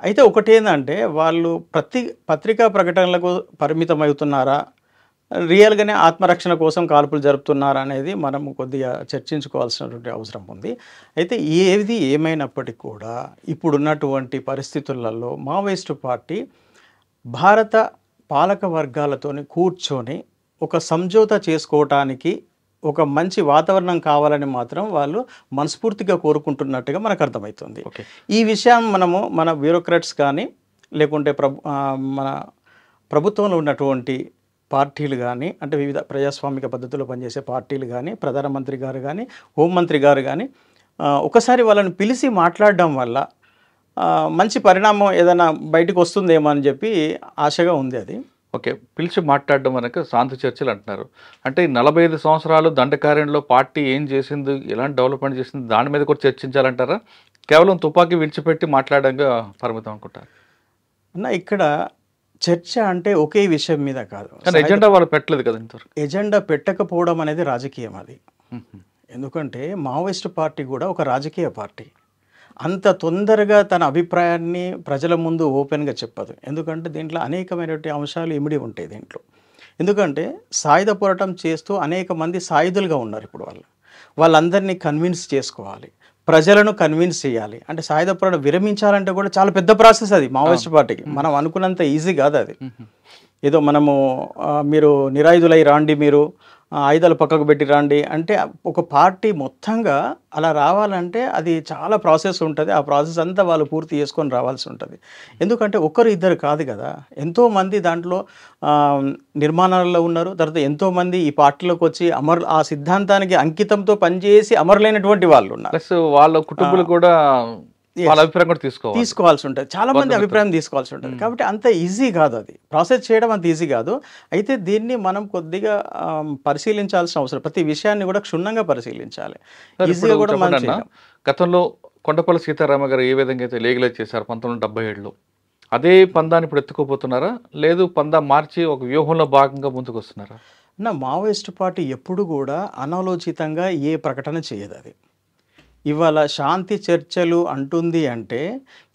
అయితే ఒకటి ఏంటంటే వాళ్ళు పత్రికా ప్రకటనలకు పరిమితం అవుతున్నారా, రియల్గానే ఆత్మరక్షణ కోసం కాల్పులు జరుపుతున్నారా అనేది మనం కొద్దిగా చర్చించుకోవాల్సినటువంటి అవసరం ఉంది. అయితే ఏది ఏమైనప్పటికీ కూడా ఇప్పుడున్నటువంటి పరిస్థితులలో మావోయిస్టు పార్టీ భారత పాలక వర్గాలతోని కూర్చొని ఒక సమझौता చేసుకోవటానికి ఒక మంచి వాతావరణం కావాలని మాత్రం వాళ్ళు మనస్ఫూర్తిగా కోరుకుంటున్నట్టుగా మనకు అర్థమవుతుంది. ఈ విషయం మన బ్యూరోక్రాట్స్ కానీ లేకుంటే మన ప్రభుత్వంలో ఉన్నటువంటి పార్టీలు కానీ, అంటే వివిధ ప్రజాస్వామిక పద్ధతిలో పనిచేసే పార్టీలు కానీ, ప్రధానమంత్రి గారు కానీ, హోంమంత్రి గారు కానీ ఒకసారి వాళ్ళని పిలిచి మాట్లాడడం వల్ల మంచి పరిణామం ఏదైనా బయటకు వస్తుందేమో అని చెప్పి ఆశగా ఉంది. అది ఓకే, పిలిచి మాట్లాడడం అనక శాంతి చర్చలు అంటున్నారు. అంటే 45 సంవత్సరాలు దండకార్యంలో పార్టీ ఏం చేసింది, ఎలాంటి డెవలప్మెంట్ చేసింది, దాని మీద కూడా చర్చించాలంటారా? కేవలం తుపాకీ విడిచిపెట్టి మాట్లాడడంగా పరిమితం అనుకుంటారు అన్న. ఇక్కడ చర్చ అంటే ఒకే విషయం మీద కాదు, ఎజెండా వాళ్ళు పెట్టలేదు కదా ఇంతవరకు. ఎజెండా పెట్టకపోవడం అనేది రాజకీయం. అది ఎందుకంటే మావోయిస్టు పార్టీ కూడా ఒక రాజకీయ పార్టీ. అంత తొందరగా తన అభిప్రాయాన్ని ప్రజల ముందు ఓపెన్గా చెప్పదు. ఎందుకంటే దీంట్లో అనేకమైనటువంటి అంశాలు ఇమిడి ఉంటాయి దీంట్లో. ఎందుకంటే సాయుధ పోరాటం చేస్తూ అనేక మంది సాయుధులుగా ఉన్నారు. ఇప్పుడు వాళ్ళందరినీ కన్విన్స్ చేసుకోవాలి, ప్రజలను కన్విన్స్ చేయాలి. అంటే సాయుధ పోరాటం విరమించాలంటే కూడా చాలా పెద్ద ప్రాసెస్ అది మావోయిస్ట్ పార్టీకి. మనం అనుకున్నంత ఈజీ కాదు అది. ఏదో మనము మీరు నిరాయుధులై రాండి, మీరు ఆయుధాలు పక్కకు పెట్టి రాండి అంటే ఒక పార్టీ మొత్తంగా అలా రావాలంటే అది చాలా ప్రాసెస్ ఉంటుంది. ఆ ప్రాసెస్ అంతా వాళ్ళు పూర్తి చేసుకొని రావాల్సి ఉంటుంది. ఎందుకంటే ఒకరు ఇద్దరు కాదు కదా, ఎంతోమంది దాంట్లో నిర్మాణాలలో ఉన్నారు. తర్వాత ఎంతోమంది ఈ పార్టీలోకి వచ్చి ఆ సిద్ధాంతానికి అంకితంతో పనిచేసి అమరులైనటువంటి వాళ్ళు ఉన్నారు. ప్లస్ వాళ్ళ కుటుంబాలు కూడా వాళ్ళ అభిప్రాయం కూడా తీసుకోవాల్సి ఉంటుంది. చాలా మంది అభిప్రాయం తీసుకోవాల్సి ఉంటుంది. కాబట్టి అంత ఈజీ కాదు, అది ప్రాసెస్ చేయడం అంత ఈజీ కాదు. అయితే దీన్ని మనం కొద్దిగా పరిశీలించాల్సిన అవసరం, ప్రతి విషయాన్ని కూడా క్షుణ్ణంగా పరిశీలించాలి. ఈజీగా కూడా మనం గతంలో కొండపల్లి సీతారామ గారు ఏ విధంగా అయితే లీగలైజ్ చేశారు 1977లో, అదే పందాన్ని ఇప్పుడు ఎత్తుకోపోతున్నారా, లేదు పందా మార్చి ఒక వ్యూహంలో భాగంగా ముందుకు వస్తున్నారా? మావోయిస్టు పార్టీ ఎప్పుడు కూడా అనాలోచితంగా ఏ ప్రకటన చేయదు. అది ఇవాళ శాంతి చర్చలు అంటుంది అంటే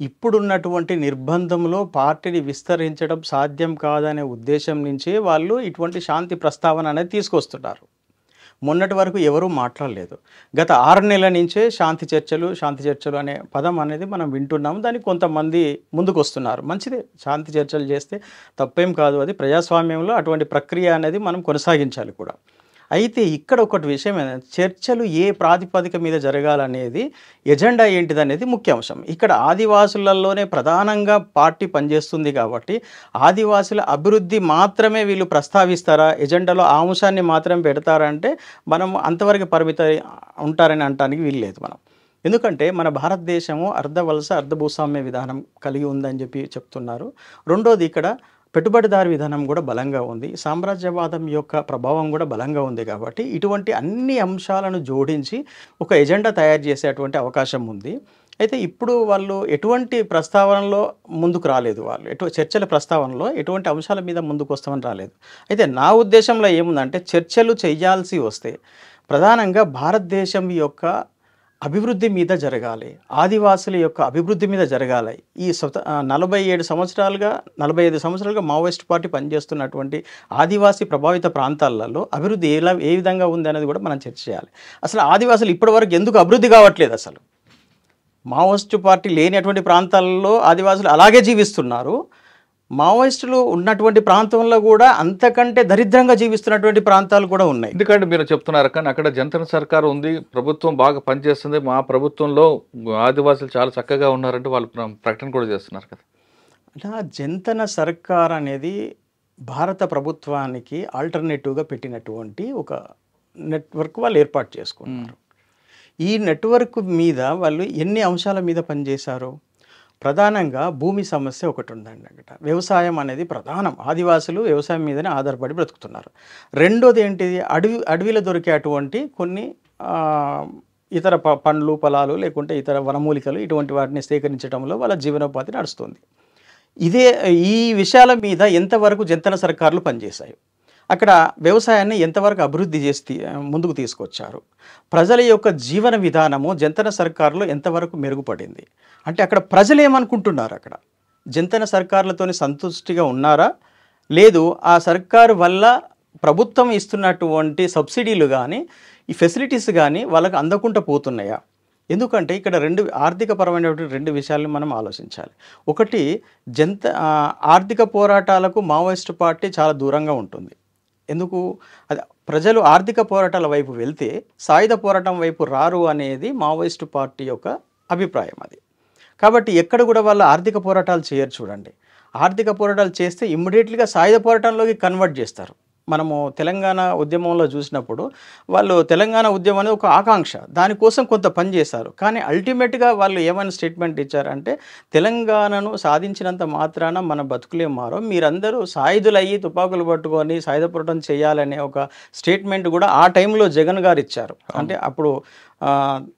ఇప్పుడున్నటువంటి నిర్బంధంలో పార్టీని విస్తరించడం సాధ్యం కాదనే ఉద్దేశం నుంచే వాళ్ళు ఇటువంటి శాంతి ప్రస్తావన అనేది తీసుకొస్తున్నారు. మొన్నటి వరకు ఎవరూ మాట్లాడలేదు. గత 6 నెలల నుంచే శాంతి చర్చలు అనే పదం అనేది మనం వింటున్నాము. దానికి కొంతమంది ముందుకు వస్తున్నారు. మంచిదే, శాంతి చర్చలు చేస్తే తప్పేం కాదు. అది ప్రజాస్వామ్యంలో అటువంటి ప్రక్రియ అనేది మనం కొనసాగించాలి కూడా. అయితే ఇక్కడ ఒకటి విషయం ఏంటంటే చర్చలు ఏ ప్రాతిపదిక మీద జరగాలనేది, ఎజెండా ఏంటిది అనేది ముఖ్య అంశం. ఇక్కడ ఆదివాసులలోనే ప్రధానంగా పార్టీ పనిచేస్తుంది కాబట్టి ఆదివాసుల అభివృద్ధి మాత్రమే వీళ్ళు ప్రస్తావిస్తారా, ఎజెండాలో ఆ అంశాన్ని మాత్రం పెడతారంటే మనం అంతవరకు పరిమిత ఉంటారని అనడానికి వీల్లేదు మనం. ఎందుకంటే మన భారతదేశము అర్ధవలస అర్ధభూస్వామ్య విధానం కలిగి ఉందని చెప్పి చెప్తున్నారు. రెండోది ఇక్కడ పెట్టుబడిదారు విధానం కూడా బలంగా ఉంది, సామ్రాజ్యవాదం యొక్క ప్రభావం కూడా బలంగా ఉంది. కాబట్టి ఇటువంటి అన్ని అంశాలను జోడించి ఒక ఎజెండా తయారు చేసేటువంటి అవకాశం ఉంది. అయితే ఇప్పుడు వాళ్ళు ఎటువంటి ప్రస్తావనలో ముందుకు రాలేదు, వాళ్ళు చర్చల ప్రస్తావనలో ఎటువంటి అంశాల మీద ముందుకు వస్తామని రాలేదు. అయితే నా ఉద్దేశంలో ఏముందంటే చర్చలు చేయాల్సి వస్తే ప్రధానంగా భారతదేశం యొక్క అభివృద్ధి మీద జరగాలి, ఆదివాసుల యొక్క అభివృద్ధి మీద జరగాలి. ఈ 45 సంవత్సరాలుగా మావోయిస్ట్ పార్టీ పనిచేస్తున్నటువంటి ఆదివాసీ ప్రభావిత ప్రాంతాలలో అభివృద్ధి ఏ విధంగా ఉంది అనేది కూడా మనం చర్చ చేయాలి. అసలు ఆదివాసులు ఇప్పటివరకు ఎందుకు అభివృద్ధి కావట్లేదు? అసలు మావోయిస్టు పార్టీ లేనటువంటి ప్రాంతాలలో ఆదివాసులు అలాగే జీవిస్తున్నారు. మావోయిస్టులు ఉన్నటువంటి ప్రాంతంలో కూడా అంతకంటే దరిద్రంగా జీవిస్తున్నటువంటి ప్రాంతాలు కూడా ఉన్నాయి. ఎందుకంటే మీరు చెప్తున్నారు కానీ అక్కడ జంతన సర్కారు ఉంది, ప్రభుత్వం బాగా పనిచేస్తుంది, మా ప్రభుత్వంలో ఆదివాసులు చాలా చక్కగా ఉన్నారంటే వాళ్ళు ప్రకటన కూడా చేస్తున్నారు కదా. అంటే జంతన సర్కార్ అనేది భారత ప్రభుత్వానికి ఆల్టర్నేటివ్గా పెట్టినటువంటి ఒక నెట్వర్క్ వాళ్ళు ఏర్పాటు చేసుకున్నారు. ఈ నెట్వర్క్ మీద వాళ్ళు ఎన్ని అంశాల మీద పనిచేశారు? ప్రధానంగా భూమి సమస్య ఒకటి ఉందండి అక్కడ. వ్యవసాయం అనేది ప్రధానం. ఆదివాసులు వ్యవసాయం మీదనే ఆధారపడి బ్రతుకుతున్నారు. రెండోది ఏంటిది, అడవిలో దొరికే అటువంటి కొన్ని ఇతర పండ్లు పొలాలు లేకుంటే ఇతర వనమూలికలు ఇటువంటి వాటిని సేకరించడంలో వాళ్ళ జీవనోపాధి నడుస్తుంది. ఈ విషయాల మీద ఎంతవరకు జంతన సర్కారులు పనిచేశాయి, అక్కడ వ్యవసాయాన్ని ఎంతవరకు అభివృద్ధి చేసి ముందుకు తీసుకొచ్చారు, ప్రజల యొక్క జీవన విధానము జంతన సర్కారులో ఎంతవరకు మెరుగుపడింది, అంటే అక్కడ ప్రజలు ఏమనుకుంటున్నారు, అక్కడ జంతన సర్కారులతోని సంతుష్టిగా ఉన్నారా, లేదు ఆ సర్కారు వల్ల ప్రభుత్వం ఇస్తున్నటువంటి సబ్సిడీలు కానీ ఈ ఫెసిలిటీస్ కానీ వాళ్ళకి అందకుండా పోతున్నాయా? ఎందుకంటే ఇక్కడ ఆర్థికపరమైనటువంటి రెండు విషయాలను మనం ఆలోచించాలి. ఒకటి, ఆర్థిక పోరాటాలకు మావోయిస్టు పార్టీ చాలా దూరంగా ఉంటుంది. ఎందుకు? అది ప్రజలు ఆర్థిక పోరాటాల వైపు వెళ్తే సాయుధ పోరాటం వైపు రారు అనేది మావోయిస్టు పార్టీ యొక్క అభిప్రాయం అది. కాబట్టి ఎక్కడ కూడా వాళ్ళు ఆర్థిక పోరాటాలు చేయరు. చూడండి, ఆర్థిక పోరాటాలు చేస్తే ఇమ్మీడియట్లీగా సాయుధ పోరాటంలోకి కన్వర్ట్ చేస్తారు. మనము తెలంగాణ ఉద్యమంలో చూసినప్పుడు వాళ్ళు తెలంగాణ ఉద్యమం అనేది ఒక ఆకాంక్ష, దానికోసం కొంత పని చేశారు. కానీ అల్టిమేట్గా వాళ్ళు ఏమైనా స్టేట్మెంట్ ఇచ్చారంటే, తెలంగాణను సాధించినంత మాత్రాన మన బతుకులే మారో, మీరందరూ సాయుధులయ్యి తుపాకులు పట్టుకొని సాయుధ పోరాటం చేయాలనే ఒక స్టేట్మెంట్ కూడా ఆ టైంలో జగన్ గారు ఇచ్చారు. అంటే అప్పుడు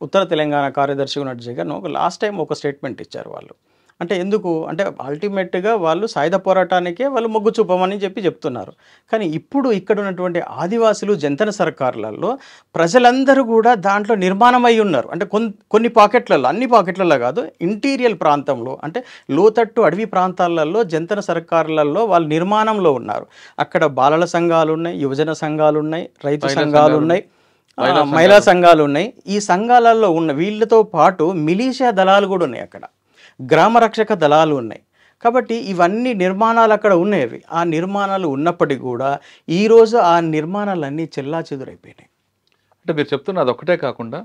ఉత్తర తెలంగాణ కార్యదర్శిగా ఉన్న జగన్ లాస్ట్ టైం ఒక స్టేట్మెంట్ ఇచ్చారు వాళ్ళు. అంటే ఎందుకు అంటే అల్టిమేట్గా వాళ్ళు సాయుధ పోరాటానికే వాళ్ళు మొగ్గు చూపమని చెప్తున్నారు. కానీ ఇప్పుడు ఇక్కడ ఉన్నటువంటి ఆదివాసులు జంతన సర్కారులలో ప్రజలందరూ కూడా దాంట్లో నిర్మాణమై ఉన్నారు. అంటే కొన్ని పాకెట్లలో, అన్ని పాకెట్లలో కాదు, ఇంటీరియల్ ప్రాంతంలో అంటే లోతట్టు అడవి ప్రాంతాలలో జంతన సర్కారులలో వాళ్ళు నిర్మాణంలో ఉన్నారు. అక్కడ బాలల సంఘాలు ఉన్నాయి, యువజన సంఘాలు ఉన్నాయి, రైతు సంఘాలు ఉన్నాయి, మహిళా సంఘాలు ఉన్నాయి. ఈ సంఘాలలో ఉన్న వీళ్ళతో పాటు మిలీషియా దళాలు కూడా ఉన్నాయి, అక్కడ గ్రామ రక్షక దళాలు ఉన్నాయి. కాబట్టి ఇవన్నీ నిర్మాణాలు అక్కడ ఉన్నాయి. ఆ నిర్మాణాలు ఉన్నప్పటికీ కూడా ఈరోజు ఆ నిర్మాణాలన్నీ చెల్లాచెదురైపోయినాయి. అంటే మీరు చెప్తున్నది ఒకటే కాకుండా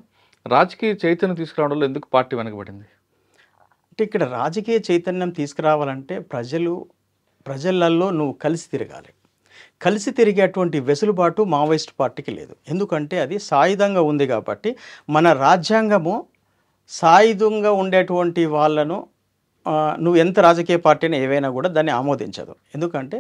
రాజకీయ చైతన్యం తీసుకురావడంలో ఎందుకు పార్టీ వెనకబడింది? అంటే ఇక్కడ రాజకీయ చైతన్యం తీసుకురావాలంటే ప్రజలలో నువ్వు కలిసి తిరగాలి. కలిసి తిరిగేటువంటి వెసులుబాటు మావోయిస్ట్ పార్టీకి లేదు. ఎందుకంటే అది సాయుధంగా ఉంది కాబట్టి. మన రాజ్యాంగము సాయుధంగా ఉండేటువంటి వాళ్ళను నువ్వు ఎంత రాజకీయ పార్టీని ఏవైనా కూడా దాన్ని ఆమోదించదు. ఎందుకంటే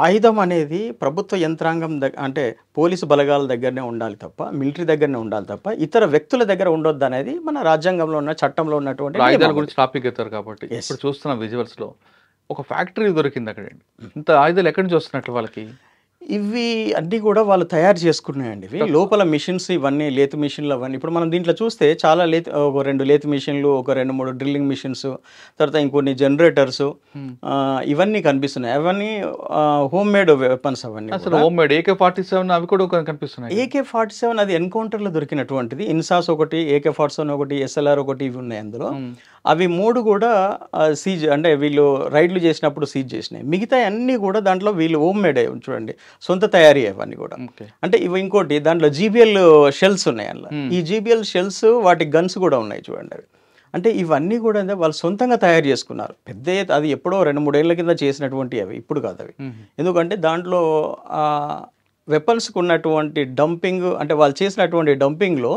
ఆయుధం అనేది ప్రభుత్వ యంత్రాంగం అంటే పోలీసు బలగాల దగ్గరనే ఉండాలి తప్ప, మిలిటరీ దగ్గరనే ఉండాలి తప్ప, ఇతర వ్యక్తుల దగ్గర ఉండొద్దు అనేది మన రాజ్యాంగంలో ఉన్న చట్టంలో ఉన్నటువంటి ఆయుధాల గురించి టాపిక్ ఎత్తారు కాబట్టి ఇప్పుడు చూస్తున్న విజువల్స్లో ఒక ఫ్యాక్టరీ దొరికింది అక్కడ. ఇంత ఆయుధాలు ఎక్కడి నుంచి వస్తున్నట్లు వాళ్ళకి? ఇవి అన్నీ కూడా వాళ్ళు తయారు చేసుకున్నాయండి. ఇవి లోపల మిషన్స్, ఇవన్నీ లేత్ మిషన్లు అవన్నీ. ఇప్పుడు మనం దీంట్లో చూస్తే చాలా ఒక 2 లేత్ మిషన్లు, ఒక 2-3 డ్రిల్లింగ్ మిషన్స్, తర్వాత ఇంకొన్ని జనరేటర్స్, ఇవన్నీ కనిపిస్తున్నాయి. అవన్నీ హోమ్ మేడ్ వెపన్స్. అవన్నీ హోమ్ మేడ్. AK-47 అవి కూడా కనిపిస్తున్నాయి. AK-47 అది ఎన్కౌంటర్లో దొరికినటువంటిది. ఇన్సాస్ ఒకటి, AK-47 ఒకటి, SLR ఒకటి, ఇవి ఉన్నాయి అందులో. అవి 3 కూడా సీజ్, అంటే వీళ్ళు రైడ్లు చేసినప్పుడు సీజ్ చేసినాయి. మిగతా అన్నీ కూడా దాంట్లో వీళ్ళు హోమ్ మేడ్ అయ్యి చూడండి, సొంత తయారీ అవన్నీ కూడా. అంటే ఇవి ఇంకోటి దాంట్లో GBL షెల్స్ ఉన్నాయి అందులో. ఈ GBL షెల్స్, వాటి గన్స్ కూడా ఉన్నాయి చూడండి అవి. అంటే ఇవన్నీ కూడా వాళ్ళు సొంతంగా తయారు చేసుకున్నారు. పెద్ద అది ఎప్పుడో 2-3 ఏళ్ల కింద చేసినటువంటి అవి, ఇప్పుడు కాదు అవి. ఎందుకంటే దాంట్లో వెపన్స్కి ఉన్నటువంటి డంపింగ్, అంటే వాళ్ళు చేసినటువంటి డంపింగ్లో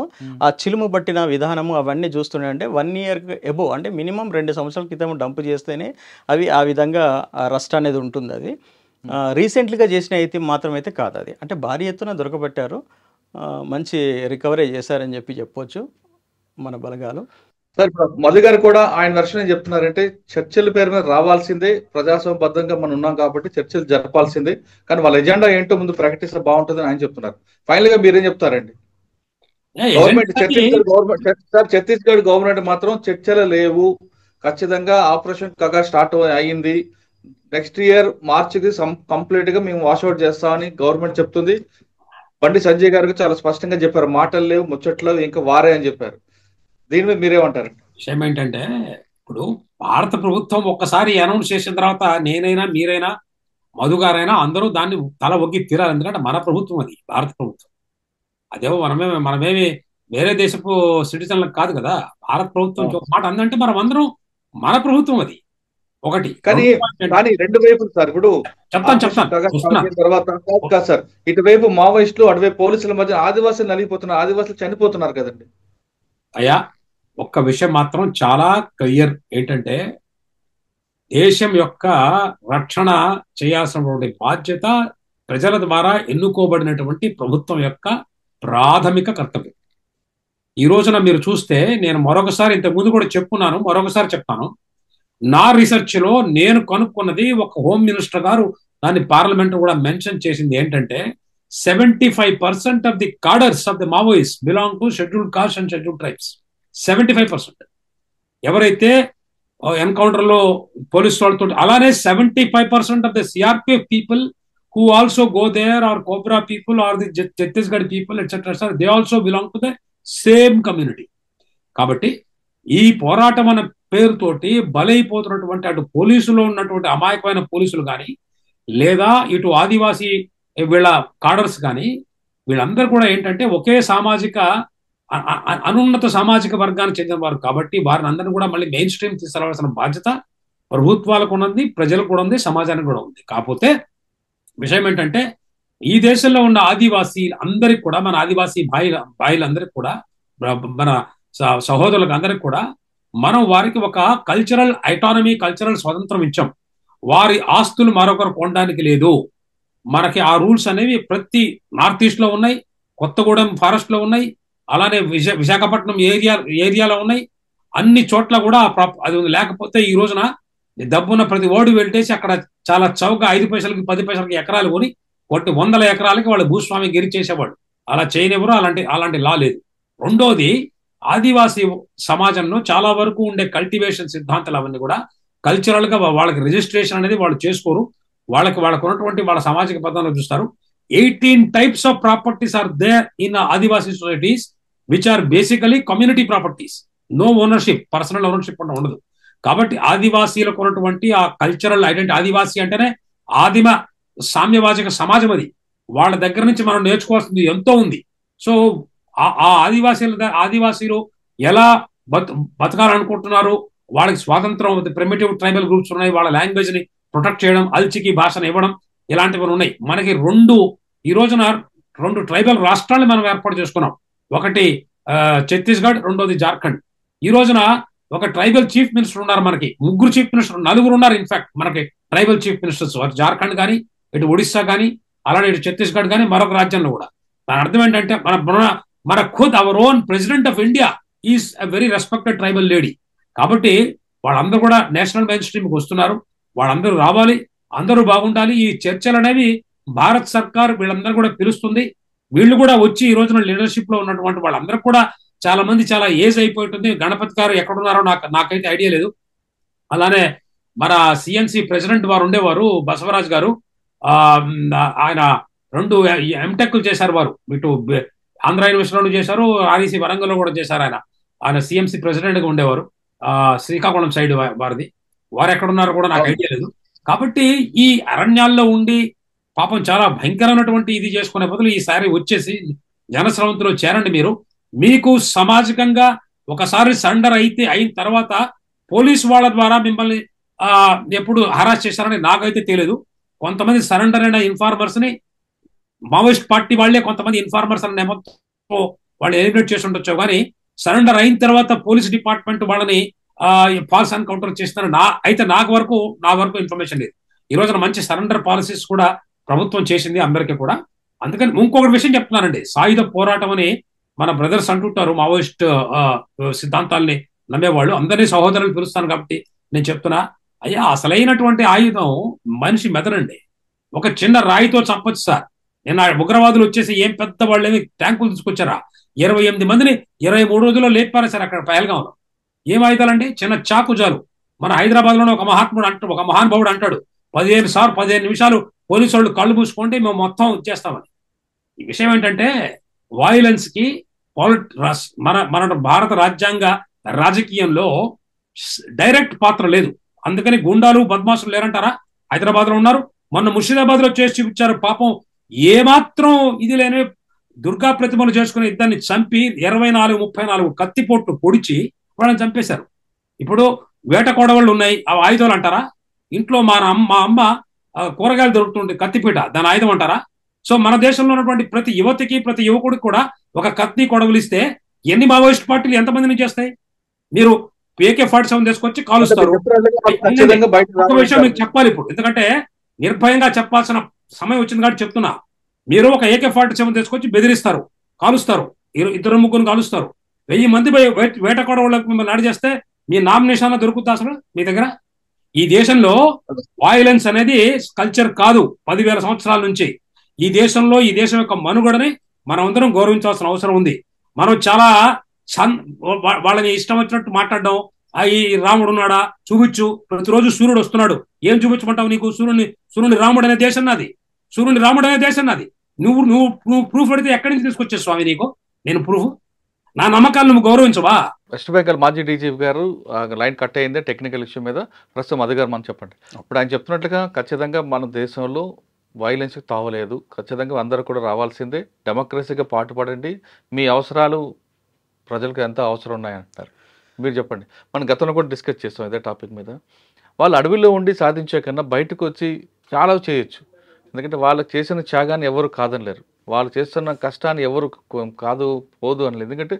ఆ చిలుము పట్టిన విధానము అవన్నీ చూస్తున్నాయంటే 1 year ఎబో, అంటే మినిమం 2 సంవత్సరాల క్రితం డంప్ చేస్తేనే అవి ఆ విధంగా రస్ట్ అనేది ఉంటుంది. అది రీసెంట్లీగా చేసిన అయితే మాత్రమైతే కాదు అది. అంటే భారీ ఎత్తున దొరకబట్టారు, మంచి రికవరీ చేశారని చెప్పొచ్చు మన బలగాలు. సార్, ఇప్పుడు మధు గారు కూడా ఆయన దర్శనం చెప్తున్నారంటే చర్చల పేరు మీద రావాల్సిందే, ప్రజాస్వామ్యబద్ధంగా మనం ఉన్నాం కాబట్టి చర్చలు జరపాల్సిందే, కానీ వాళ్ళ ఎజెండా ఏంటో ముందు ప్రకటిస్తే బాగుంటుందని ఆయన చెప్తున్నారు. ఫైనల్ గా మీరేం చెప్తారండి? ఛత్తీస్గఢ్ గవర్నమెంట్ మాత్రం చర్చలు లేవు, ఖచ్చితంగా ఆపరేషన్ కగా స్టార్ట్ అయ్యింది, నెక్స్ట్ ఇయర్ మార్చికి కంప్లీట్ గా మేము వాషౌట్ చేస్తామని గవర్నమెంట్ చెప్తుంది. బండి సంజయ్ గారికి చాలా స్పష్టంగా చెప్పారు, మాటలు లేవు, ముచ్చట్లు ఇంకా వారే అని చెప్పారు. దీని మీద మీరేమంటారు? విషయం ఏంటంటే, ఇప్పుడు భారత ప్రభుత్వం ఒక్కసారి అనౌన్స్ చేసిన తర్వాత నేనైనా, మీరైనా, మధు గారైనా అందరూ దాన్ని తల ఒగ్గి తీరాలి. ఎందుకంటే మన ప్రభుత్వం అది, భారత ప్రభుత్వం. అదేమో మనమేమి వేరే దేశపు సిటిజన్లకు కాదు కదా. భారత ప్రభుత్వం ఒక మాట అందంటే మనం అందరం మన ప్రభుత్వం అది ఒకటి. కానీ రెండు వైపులు సార్, ఇప్పుడు చెప్తాను తర్వాత సార్, ఇటువైపు మావోయిస్టులు, అటువైపు పోలీసుల మధ్య ఆదివాసులు నలిగిపోతున్నారు, ఆదివాసులు చనిపోతున్నారు కదండి. అయ్యా, ఒక్క విషయం మాత్రం చాలా క్లియర్ ఏంటంటే, దేశం యొక్క రక్షణ చేయాల్సినటువంటి బాధ్యత ప్రజల ద్వారా ఎన్నుకోబడినటువంటి ప్రభుత్వం యొక్క ప్రాథమిక కర్తవ్యం. ఈ రోజున మీరు చూస్తే, నేను మరొకసారి ఇంతకు ముందు కూడా చెప్పుకున్నాను, మరొకసారి చెప్తాను, నా రీసెర్చ్ లో నేను కనుక్కున్నది, ఒక హోమ్ మినిస్టర్ గారు దాన్ని పార్లమెంట్ కూడా మెన్షన్ చేసింది ఏంటంటే 75% of the cadres of the Maoist belong to scheduled caste and scheduled tribes. 75% ఎవరైతే ఎన్కౌంటర్ లో పోలీసు వాళ్ళతో, అలానే 75% of the CRPF people who also go there, or Cobra people, or the Chhattisgarh people, etc. Sir, they also belong to the same community. కాబట్టి ఈ పోరాటం అనే పేరుతోటి బలైపోతున్నటువంటి అటు పోలీసులో ఉన్నటువంటి అమాయకమైన పోలీసులు కానీ, లేదా ఇటు ఆదివాసీ వీళ్ళ కాడర్స్ కానీ, వీళ్ళందరూ కూడా ఏంటంటే ఒకే సామాజిక అనున్నత సామాజిక వర్గానికి చెందిన వారు. కాబట్టి వారిని అందరినీ కూడా మళ్ళీ మెయిన్ స్ట్రీమ్ తీసుకురావాల్సిన బాధ్యత ప్రభుత్వాలకు ఉన్నది, ప్రజలకు కూడా ఉంది, సమాజానికి కూడా ఉంది. కాకపోతే విషయం ఏంటంటే, ఈ దేశంలో ఉన్న ఆదివాసీ అందరికి కూడా, మన ఆదివాసీ భాయిలందరికీ కూడా, మన సహోదరులకు అందరికి కూడా మనం వారికి ఒక కల్చరల్ ఐటానమీ, కల్చరల్ స్వతంత్రం ఇచ్చాం. వారి ఆస్తులు మరొకరు కొనడానికి లేదు. మనకి ఆ రూల్స్ అనేవి ప్రతి నార్త్ ఈస్ట్ లో ఉన్నాయి, కొత్తగూడెం ఫారెస్ట్ లో ఉన్నాయి, అలానే విశాఖపట్నం ఏరియాలో ఉన్నాయి. అన్ని చోట్ల కూడా అది లేకపోతే ఈ రోజున డబ్బున్న ప్రతి ఓడి వెళ్ళేసి అక్కడ చాలా చౌక 5 పైసలకి 10 పైసలకి ఎకరాలు కొని కొట్టి 100 ఎకరాలకి వాళ్ళు భూస్వామి గిరి చేసేవాళ్ళు. అలా చేయనివ్వరు, అలాంటి లా లేదు. రెండోది, ఆదివాసీ సమాజంలో చాలా వరకు ఉండే కల్టివేషన్ సిద్ధాంతాలు అవన్నీ కూడా కల్చరల్ గా వాళ్ళకి రిజిస్ట్రేషన్ అనేది వాళ్ళు చేసుకోరు. వాళ్ళకు ఉన్నటువంటి వాళ్ళ సామాజిక పద్ధతులు చూస్తారు. 18 types of properties are there in Adivasi societies which are basically community properties. No ownership, personal ownership ఉండదు. కాబట్టి ఆదివాసీలకు ఉన్నటువంటి ఆ కల్చరల్ ఐడెంటిటీ, ఆదివాసీ అంటేనే ఆదిమ సామ్యవాచక సమాజం, అది వాళ్ళ దగ్గర నుంచి మనం నేర్చుకోవాల్సింది ఎంతో ఉంది. సో ఆ ఆదివాసీలు ఎలా బతకాలనుకుంటున్నారు, వాళ్ళకి స్వాతంత్రం, ప్రిమిటివ్ ట్రైబల్ గ్రూప్స్ ఉన్నాయి, వాళ్ళ లాంగ్వేజ్ ని ప్రొటెక్ట్ చేయడం, అల్చికి భాషను ఇవ్వడం, ఇలాంటివి ఉన్నాయి. మనకి ఈ రోజున 2 ట్రైబల్ రాష్ట్రాలను మనం ఏర్పాటు చేసుకున్నాం. ఒకటి ఛత్తీస్గఢ్, రెండోది జార్ఖండ్. ఈ రోజున ఒక ట్రైబల్ చీఫ్ మినిస్టర్ ఉన్నారు, మనకి 3 చీఫ్ మినిస్టర్, 4 ఉన్నారు ఇన్ఫాక్ట్ మనకి ట్రైబల్ చీఫ్ మినిస్టర్స్. జార్ఖండ్ కానీ, ఇటు ఒడిస్సా కానీ, అలానే ఇటు ఛత్తీస్గఢ్ కానీ, మరొక రాజ్యంలో కూడా. దాని అర్థం ఏంటంటే, మన ఖుద్ our own president of India is a very respected tribal lady. కాబట్టి వాళ్ళందరూ కూడా నేషనల్ మెయిన్ స్ట్రీమ్కి వస్తున్నారు. వాళ్ళందరూ రావాలి, అందరూ బాగుండాలి. ఈ చర్చలు అనేవి భారత్ సర్కార్ వీళ్ళందరూ కూడా పిలుస్తుంది. వీళ్ళు కూడా వచ్చి ఈ రోజున లీడర్షిప్ లో ఉన్నటువంటి వాళ్ళందరూ కూడా చాలా మంది చాలా ఏజ్ అయిపోతుంది. గణపతి గారు ఎక్కడున్నారో నాకైతే ఐడియా లేదు. అలానే మన సిఎన్సి ప్రెసిడెంట్ వారు ఉండేవారు, బసవరాజ్ గారు, ఆయన 2 ఎంటెక్లు చేశారు. వారు ఇటు ఆంధ్ర యూనివర్సిటీలో చేశారు, ఆర్ఈసి వరంగల్లో కూడా చేశారు. ఆయన సిఎంసి ప్రెసిడెంట్ గా ఉండేవారు, శ్రీకాకుళం సైడ్ వారిది. వారు ఎక్కడున్నారో కూడా నాకు ఐడియా లేదు. కాబట్టి ఈ అరణ్యాల్లో ఉండి పాపం చాలా భయంకరమైనటువంటి ఇది చేసుకునే బదులు ఈసారి వచ్చేసి జనస్రవంతిలో చేరండి. మీకు సామాజికంగా ఒకసారి సరెండర్ అయిన తర్వాత పోలీసు వాళ్ళ ద్వారా మిమ్మల్ని ఎప్పుడు హరాస్ చేశారని నాకైతే తెలియదు. కొంతమంది సరెండర్ అయిన ఇన్ఫార్మర్స్ ని మావోయిస్ట్ పార్టీ వాళ్లే కొంతమంది ఇన్ఫార్మర్స్ అనే నేపథ్యంతో వాళ్ళు ఎలిమినేట్ చేసి ఉండొచ్చు. కానీ సరెండర్ అయిన తర్వాత పోలీస్ డిపార్ట్మెంట్ వాళ్ళని ఫాల్స్ ఎన్కౌంటర్ చేస్తున్నారు. నా వరకు ఇన్ఫర్మేషన్ లేదు. ఈ రోజున మంచి సరెండర్ పాలసీస్ కూడా ప్రభుత్వం చేసింది అందరికీ కూడా. అందుకని ఇంకొకటి విషయం చెప్తున్నానండి, సాయుధ పోరాటం అని మన బ్రదర్స్ అంటుంటారు, మావోయిస్ట్ సిద్ధాంతాలని నమ్మేవాళ్ళు. అందరినీ సహోదరులు పిలుస్తాను కాబట్టి నేను చెప్తున్నా, అయ్యా అసలైనటువంటి ఆయుధం మనిషి మెదడండి. ఒక చిన్న రాయితో చంపొచ్చు సార్. నిన్న ఉగ్రవాదులు వచ్చేసి ఏం పెద్ద వాళ్ళు ఏమి ట్యాంకులు తీసుకొచ్చారా, 28 మందిని 23 రోజుల్లో లేపారా సార్ అక్కడ పహల్గాంలో. ఏం ఆయుధాలండి, చిన్న చాకుజాలు. మన హైదరాబాద్ లోనే ఒక మహానుభావుడు అంటాడు, 15 నిమిషాలు పోలీసు వాళ్ళు కళ్ళు మూసుకుంటే మేము మొత్తం ఇచ్చేస్తామని. ఈ విషయం ఏంటంటే, వైలెన్స్ కి మన భారత రాజ్యాంగ రాజకీయంలో డైరెక్ట్ పాత్ర లేదు. అందుకని గుండాలు బద్మాసులు లేరంటారా? హైదరాబాద్ లో ఉన్నారు, మొన్న ముర్షిదాబాద్ లో చేసి చూపించారు. పాపం ఏమాత్రం ఇది లేని దుర్గా ప్రతిమలు చేసుకుని ఇద్దరిని చంపి 24-34 కత్తిపోట్లు పొడిచి వాళ్ళని చంపేశారు. ఇప్పుడు వేట కొడవళ్ళు ఉన్నాయి, అవి ఆయుధాలు అంటారా? ఇంట్లో మా అమ్మ కూరగాయలు దొరుకుతుంటే కత్తిపీట, దాని ఆయుధం అంటారా? సో మన దేశంలో ఉన్నటువంటి ప్రతి యువతికి ప్రతి యువకుడికి కూడా ఒక కత్తి కొడవలిస్తే ఎన్ని మావోయిస్ట్ పార్టీలు ఎంతమందిని చేస్తాయి? మీరు AK-47 తీసుకొచ్చి కాలుస్తారు. ఒక విషయం మీకు చెప్పాలి ఇప్పుడు, ఎందుకంటే నిర్భయంగా చెప్పాల్సిన సమయం వచ్చింది కాబట్టి చెప్తున్నా. మీరు ఒక AK-47 తీసుకొచ్చి బెదిరిస్తారు, కాలుస్తారు, ఇద్దరు ముగ్గురు కాలుస్తారు, 1000 మంది వేటకోడ వాళ్ళకి మిమ్మల్ని నాడి చేస్తే మీ నామినేషన్ దొరుకుతా అసలు మీ దగ్గర? ఈ దేశంలో వాయిలెన్స్ అనేది కల్చర్ కాదు 10,000 సంవత్సరాల నుంచి. ఈ దేశంలో ఈ దేశం యొక్క మనుగడని మనం అందరం గౌరవించాల్సిన అవసరం ఉంది. మనం చాలా వాళ్ళని ఇష్టం వచ్చినట్టు మాట్లాడడం, ఈ రాముడు ఉన్నాడా చూపించు, ప్రతిరోజు సూర్యుడు వస్తున్నాడు, ఏం చూపించమంటావు నీకు? సూర్యుని రాముడు అనే దేశం నాది, సూర్యుని రాముడు అనే దేశం నాది. నువ్వు ప్రూఫ్ అడితే ఎక్కడి నుంచి తీసుకొచ్చే స్వామి నీకు? నేను ప్రూఫ్? నా నమ్మకాలు నువ్వు గౌరవించవా? వెస్ట్ బెంగాల్ మాజీ డీజీపీ గారు లైన్ కట్ అయింది టెక్నికల్ ఇష్యూ మీద. ప్రస్తుతం మధు గారు మనం చెప్పండి. ఇప్పుడు ఆయన చెప్తున్నట్లుగా ఖచ్చితంగా మన దేశంలో వైలెన్స్కి తావలేదు, ఖచ్చితంగా అందరూ కూడా రావాల్సిందే, డెమోక్రసీగా పాటుపడండి, మీ అవసరాలు ప్రజలకు ఎంత అవసరం ఉన్నాయంటారు. మీరు చెప్పండి. మనం గతంలో కూడా డిస్కస్ చేస్తాం ఇదే టాపిక్ మీద. వాళ్ళు అడవిలో ఉండి సాధించే కన్నా బయటకు వచ్చి చాలా చేయొచ్చు. ఎందుకంటే వాళ్ళకి చేసిన త్యాగాన్ని ఎవరు కాదనలేరు, వాళ్ళు చేస్తున్న కష్టాన్ని ఎవరు కాదు పోదు అనలేదు. ఎందుకంటే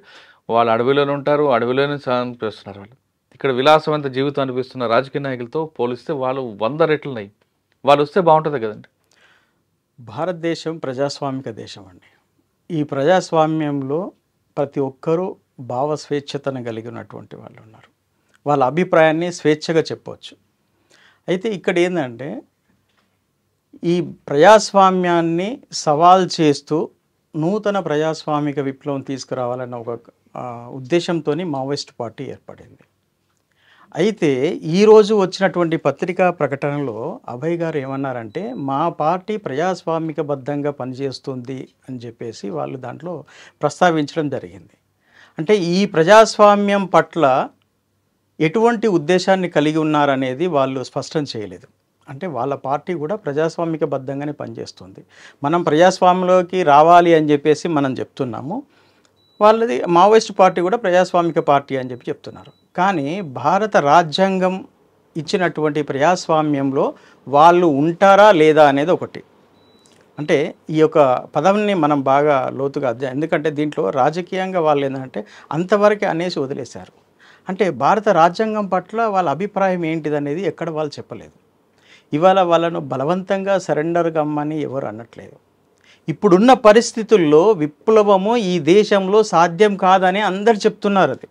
వాళ్ళు అడవిలోనే ఉంటారు, అడవిలోనే చేస్తున్నారు. వాళ్ళు ఇక్కడ విలాసవంత జీవితం అనిపిస్తున్న రాజకీయ నాయకులతో పోలిస్తే వాళ్ళు 100 రెట్లున్నాయి. వాళ్ళు వస్తే బాగుంటుంది కదండి. భారతదేశం ప్రజాస్వామిక దేశం అండి. ఈ ప్రజాస్వామ్యంలో ప్రతి ఒక్కరూ భావ స్వేచ్ఛతను కలిగి ఉన్నటువంటి వాళ్ళు ఉన్నారు. వాళ్ళ అభిప్రాయాన్ని స్వేచ్ఛగా చెప్పవచ్చు. అయితే ఇక్కడ ఏంటంటే ఈ ప్రజాస్వామ్యాన్ని సవాల్ చేస్తూ నూతన ప్రజాస్వామిక విప్లవం తీసుకురావాలన్న ఒక ఉద్దేశంతో మావోయిస్ట్ పార్టీ ఏర్పడింది. అయితే ఈరోజు వచ్చినటువంటి పత్రికా ప్రకటనలో అభయ్ గారు ఏమన్నారంటే మా పార్టీ ప్రజాస్వామికబద్ధంగా పనిచేస్తుంది అని చెప్పేసి వాళ్ళు దాంట్లో ప్రస్తావించడం జరిగింది. అంటే ఈ ప్రజాస్వామ్యం పట్ల ఎటువంటి ఉద్దేశాన్ని కలిగి ఉన్నారనేది వాళ్ళు స్పష్టం చేయలేదు. అంటే వాళ్ళ పార్టీ కూడా ప్రజాస్వామికబద్ధంగానే పనిచేస్తుంది. మనం ప్రజాస్వామ్యంలోకి రావాలి అని చెప్పేసి మనం చెప్తున్నాము, వాళ్ళది మావోయిస్ట్ పార్టీ కూడా ప్రజాస్వామిక పార్టీ అని చెప్పి చెప్తున్నారు. కానీ భారత రాజ్యాంగం ఇచ్చినటువంటి ప్రజాస్వామ్యంలో వాళ్ళు ఉంటారా లేదా అనేది ఒకటి. అంటే ఈ యొక్క పదంని మనం బాగా లోతుగా ఎందుకంటే దీంట్లో రాజకీయంగా వాళ్ళు ఏంటంటే అంతవరకే అనేసి వదిలేశారు. అంటే భారత రాజ్యాంగం పట్ల వాళ్ళ అభిప్రాయం ఏంటిదనేది ఎక్కడ వాళ్ళు చెప్పలేదు. ఇవాళ వాళ్ళను బలవంతంగా సరెండర్ కమ్మని ఎవరు అనట్లేదు. ఇప్పుడున్న పరిస్థితుల్లో విప్లవము ఈ దేశంలో సాధ్యం కాదని అందరు చెప్తున్నారు. అది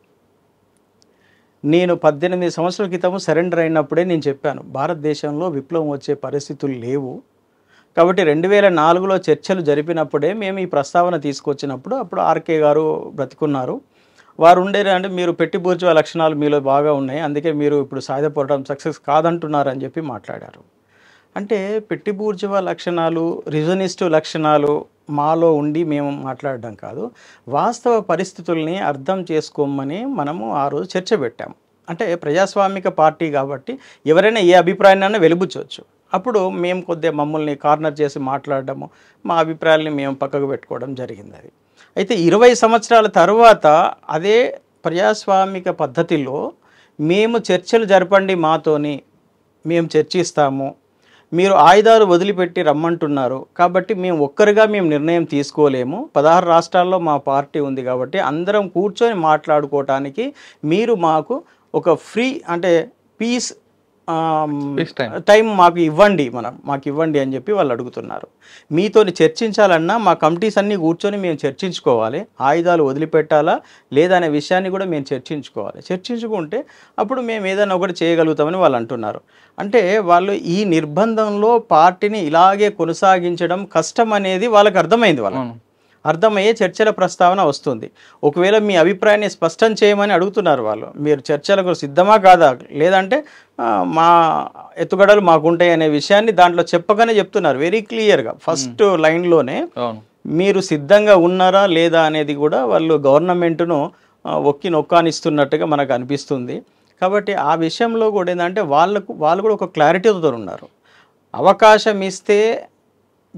నేను 18 సంవత్సరాల క్రితం సరెండర్ అయినప్పుడే నేను చెప్పాను, భారతదేశంలో విప్లవం వచ్చే పరిస్థితులు లేవు. కాబట్టి 2004లో చర్చలు జరిపినప్పుడే మేము ఈ ప్రస్తావన తీసుకొచ్చినప్పుడు అప్పుడు ఆర్కే గారు బ్రతికున్నారు. వారు ఉండేది మీరు పెట్టి బూర్జువా లక్షణాలు మీలో బాగా ఉన్నాయి, అందుకే మీరు ఇప్పుడు సాయుధ పోరాటం సక్సెస్ కాదంటున్నారని చెప్పి మాట్లాడారు. అంటే పెట్టి బూర్జువా లక్షణాలు, రివిజనిస్టు లక్షణాలు మాలో ఉండి మేము మాట్లాడడం కాదు, వాస్తవ పరిస్థితుల్ని అర్థం చేసుకోమని మనము ఆ రోజు చర్చ పెట్టాము. అంటే ప్రజాస్వామిక పార్టీ కాబట్టి ఎవరైనా ఏ అభిప్రాయాన్ని వెలిబుచ్చవచ్చు. అప్పుడు మేము కొద్దిగా మమ్మల్ని కార్నర్ చేసి మాట్లాడడము, మా అభిప్రాయాల్ని మేము పక్కకు పెట్టుకోవడం జరిగింది. అది అయితే 20 సంవత్సరాల తర్వాత అదే ప్రజాస్వామిక పద్ధతిలో మేము చర్చలు జరపండి, మాతోని మేము చర్చిస్తాము, మీరు ఆయుధాలు వదిలిపెట్టి రమ్మంటున్నారు కాబట్టి మేము ఒక్కరిగా మేము నిర్ణయం తీసుకోలేము, 16 రాష్ట్రాల్లో మా పార్టీ ఉంది కాబట్టి అందరం కూర్చొని మాట్లాడుకోవటానికి మీరు మాకు ఒక ఫ్రీ అంటే పీస్ టైం మాకు ఇవ్వండి అని చెప్పి వాళ్ళు అడుగుతున్నారు. మీతోని చర్చించాలన్నా మా కమిటీస్ అన్నీ కూర్చొని మేము చర్చించుకోవాలి, ఆయుధాలు వదిలిపెట్టాలా లేదా అనే విషయాన్ని కూడా మేము చర్చించుకుంటే అప్పుడు మేము ఏదైనా ఒకటి చేయగలుగుతామని వాళ్ళు అంటున్నారు. అంటే వాళ్ళు ఈ నిర్బంధంలో పార్టీని ఇలాగే కొనసాగించడం కష్టం అనేది వాళ్ళకి అర్థమైంది. అర్థమయ్యే చర్చల ప్రస్తావన వస్తుంది. ఒకవేళ మీ అభిప్రాయాన్ని స్పష్టం చేయమని అడుగుతున్నారు వాళ్ళు, మీరు చర్చలకు సిద్ధమా కాదా, లేదంటే మా ఎత్తుగడలు మాకుంటాయి అనే విషయాన్ని దాంట్లో చెప్పగానే చెప్తున్నారు వెరీ క్లియర్గా. ఫస్ట్ లైన్లోనే మీరు సిద్ధంగా ఉన్నారా లేదా అనేది కూడా వాళ్ళు గవర్నమెంట్ను నొక్కానిస్తున్నట్టుగా మనకు అనిపిస్తుంది. కాబట్టి ఆ విషయంలో కూడా ఏంటంటే వాళ్ళు కూడా ఒక క్లారిటీతో ఉన్నారు. అవకాశం ఇస్తే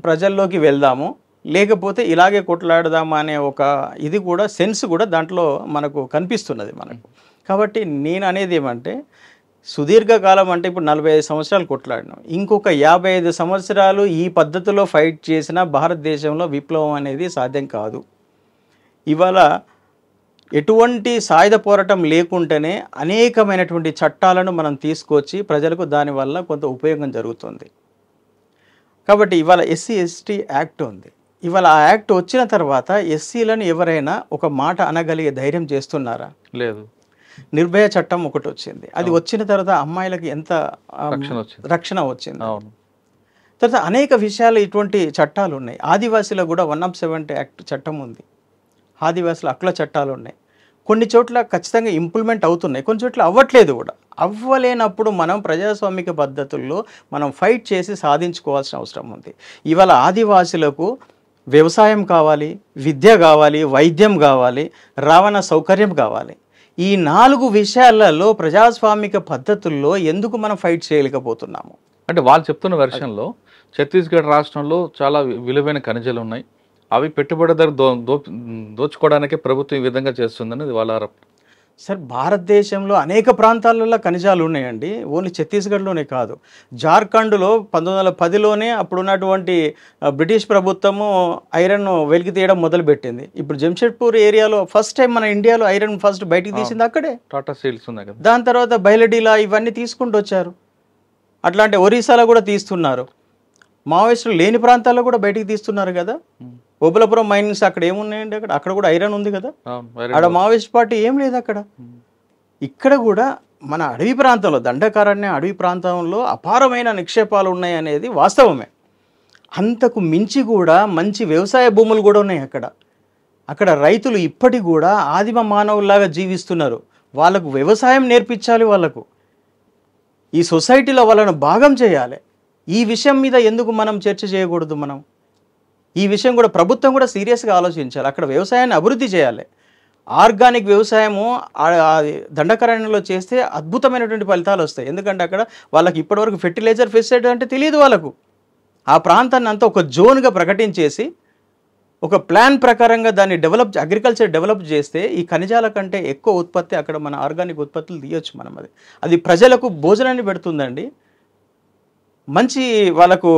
ప్రజల్లోకి వెళ్దాము, లేకపోతే ఇలాగే కొట్లాడదామా అనే ఒక ఇది కూడా సెన్స్ కూడా దాంట్లో మనకు కనిపిస్తున్నది మనకు. కాబట్టి నేను అనేది ఏమంటే సుదీర్ఘకాలం అంటే ఇప్పుడు 45 సంవత్సరాలు కొట్లాడినాం, ఇంకొక 55 సంవత్సరాలు ఈ పద్ధతిలో ఫైట్ చేసిన భారతదేశంలో విప్లవం అనేది సాధ్యం కాదు. ఇవాళ ఎటువంటి సాయుధ పోరాటం లేకుంటేనే అనేకమైనటువంటి చట్టాలను మనం తీసుకొచ్చి ప్రజలకు దానివల్ల కొంత ఉపయోగం జరుగుతుంది. కాబట్టి ఇవాళ ఎస్సీ ఎస్టీ యాక్ట్ ఉంది. ఇవాళ ఆ యాక్ట్ వచ్చిన తర్వాత ఎస్సీలను ఎవరైనా ఒక మాట అనగలిగే ధైర్యం చేస్తున్నారా? లేదు. నిర్భయ చట్టం ఒకటి వచ్చింది. అది వచ్చిన తర్వాత అమ్మాయిలకి ఎంత రక్షణ వచ్చింది. తర్వాత అనేక విషయాలు ఇటువంటి చట్టాలు ఉన్నాయి. ఆదివాసీలకు కూడా 170 యాక్ట్ చట్టం ఉంది. ఆదివాసుల హక్కుల చట్టాలు ఉన్నాయి. కొన్ని చోట్ల ఖచ్చితంగా ఇంప్లిమెంట్ అవుతున్నాయి, కొన్ని చోట్ల అవ్వట్లేదు కూడా. అవ్వలేనప్పుడు మనం ప్రజాస్వామిక పద్ధతుల్లో మనం ఫైట్ చేసి సాధించుకోవాల్సిన అవసరం ఉంది. ఇవాళ ఆదివాసులకు వ్యవసాయం కావాలి, విద్య కావాలి, వైద్యం కావాలి, రవాణా సౌకర్యం కావాలి. ఈ 4 విషయాలలో ప్రజాస్వామిక పద్ధతుల్లో ఎందుకు మనం ఫైట్ చేయలేకపోతున్నాము? అంటే వాళ్ళు చెప్తున్న వెర్షన్లో ఛత్తీస్గఢ్ రాష్ట్రంలో చాలా విలువైన ఖనిజాలు ఉన్నాయి, అవి పెట్టుబడిదారు దోచుకోవడానికే ప్రభుత్వం ఈ విధంగా చేస్తుందని వాళ్ళ ఆరోపణ. సార్, భారతదేశంలో అనేక ప్రాంతాలలో ఖనిజాలు ఉన్నాయండి. ఓన్లీ ఛత్తీస్గఢ్లోనే కాదు. జార్ఖండ్లో 1910లోనే అప్పుడున్నటువంటి బ్రిటిష్ ప్రభుత్వము ఐరన్ వెలికి తీయడం మొదలుపెట్టింది. ఇప్పుడు జంషెడ్పూర్ ఏరియాలో ఫస్ట్ టైం మన ఇండియాలో ఐరన్ ఫస్ట్ బయటికి తీసింది అక్కడే. టాటా స్టీల్స్ ఉన్నాయి కదా. దాని తర్వాత బయలడీలా ఇవన్నీ తీసుకుంటూ వచ్చారు. అట్లాంటి ఒరిస్సాలో కూడా తీస్తున్నారు. మావోయిస్టులు లేని ప్రాంతాల్లో కూడా బయటికి తీస్తున్నారు కదా. ఓబులపురం మైన్స్ అక్కడ ఏమున్నాయండి? అక్కడ కూడా ఐరన్ ఉంది కదా. అక్కడ మావోయిస్ట్ పార్టీ ఏం లేదు అక్కడ. ఇక్కడ కూడా మన అడవి ప్రాంతంలో, దండకారణ్య అడవి ప్రాంతంలో అపారమైన నిక్షేపాలు ఉన్నాయి అనేది వాస్తవమే. అంతకు మించి కూడా మంచి వ్యవసాయ భూములు కూడా ఉన్నాయి అక్కడ. అక్కడ రైతులు ఇప్పటికి కూడా ఆదిమ మానవుల్లాగా జీవిస్తున్నారు. వాళ్ళకు వ్యవసాయం నేర్పించాలి. వాళ్ళకు ఈ సొసైటీలో వాళ్ళను భాగం చేయాలి. ఈ విషయం మీద ఎందుకు మనం చర్చ చేయకూడదు? మనం ఈ విషయం కూడా ప్రభుత్వం కూడా సీరియస్గా ఆలోచించాలి. అక్కడ వ్యవసాయాన్ని అభివృద్ధి చేయాలి. ఆర్గానిక్ వ్యవసాయము దండకారణ్యంలో చేస్తే అద్భుతమైనటువంటి ఫలితాలు వస్తాయి. ఎందుకంటే అక్కడ వాళ్ళకి ఇప్పటివరకు ఫెర్టిలైజర్ ఫెసిలిటీ అంటే తెలియదు వాళ్ళకు. ఆ ప్రాంతాన్ని అంతా ఒక జోన్గా ప్రకటించేసి ఒక ప్లాన్ ప్రకారంగా దాన్ని అగ్రికల్చర్ డెవలప్ చేస్తే ఈ ఖనిజాల కంటే ఎక్కువ ఉత్పత్తి అక్కడ మన ఆర్గానిక్ ఉత్పత్తులు తీయొచ్చు మనం. అది ప్రజలకు భోజనాన్ని పెడుతుందండి. మంచి వాళ్ళకు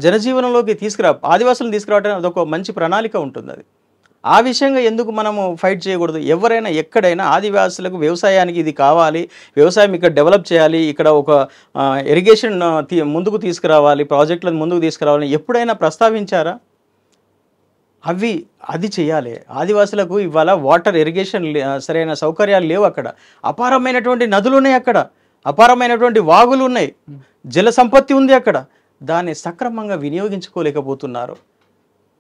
జనజీవనంలోకి ఆదివాసులను తీసుకురావడానికి అదొక మంచి ప్రణాళిక ఉంటుంది. అది ఆ విషయంగా ఎందుకు మనము ఫైట్ చేయకూడదు? ఎవరైనా ఎక్కడైనా ఆదివాసులకు వ్యవసాయానికి ఇది కావాలి, వ్యవసాయం ఇక్కడ డెవలప్ చేయాలి, ఇక్కడ ఒక ఇరిగేషన్ ముందుకు తీసుకురావాలి, ప్రాజెక్టులను ముందుకు తీసుకురావాలని ఎప్పుడైనా ప్రస్తావించారా? అది చేయాలి. ఆదివాసులకు ఇవాళ వాటర్ ఇరిగేషన్ సరైన సౌకర్యాలు లేవు. అక్కడ అపారమైనటువంటి నదులు ఉన్నాయి, అక్కడ అపారమైనటువంటి వాగులు ఉన్నాయి, జల సంపత్తి ఉంది అక్కడ. దాన్ని సక్రమంగా వినియోగించుకోలేకపోతున్నారు.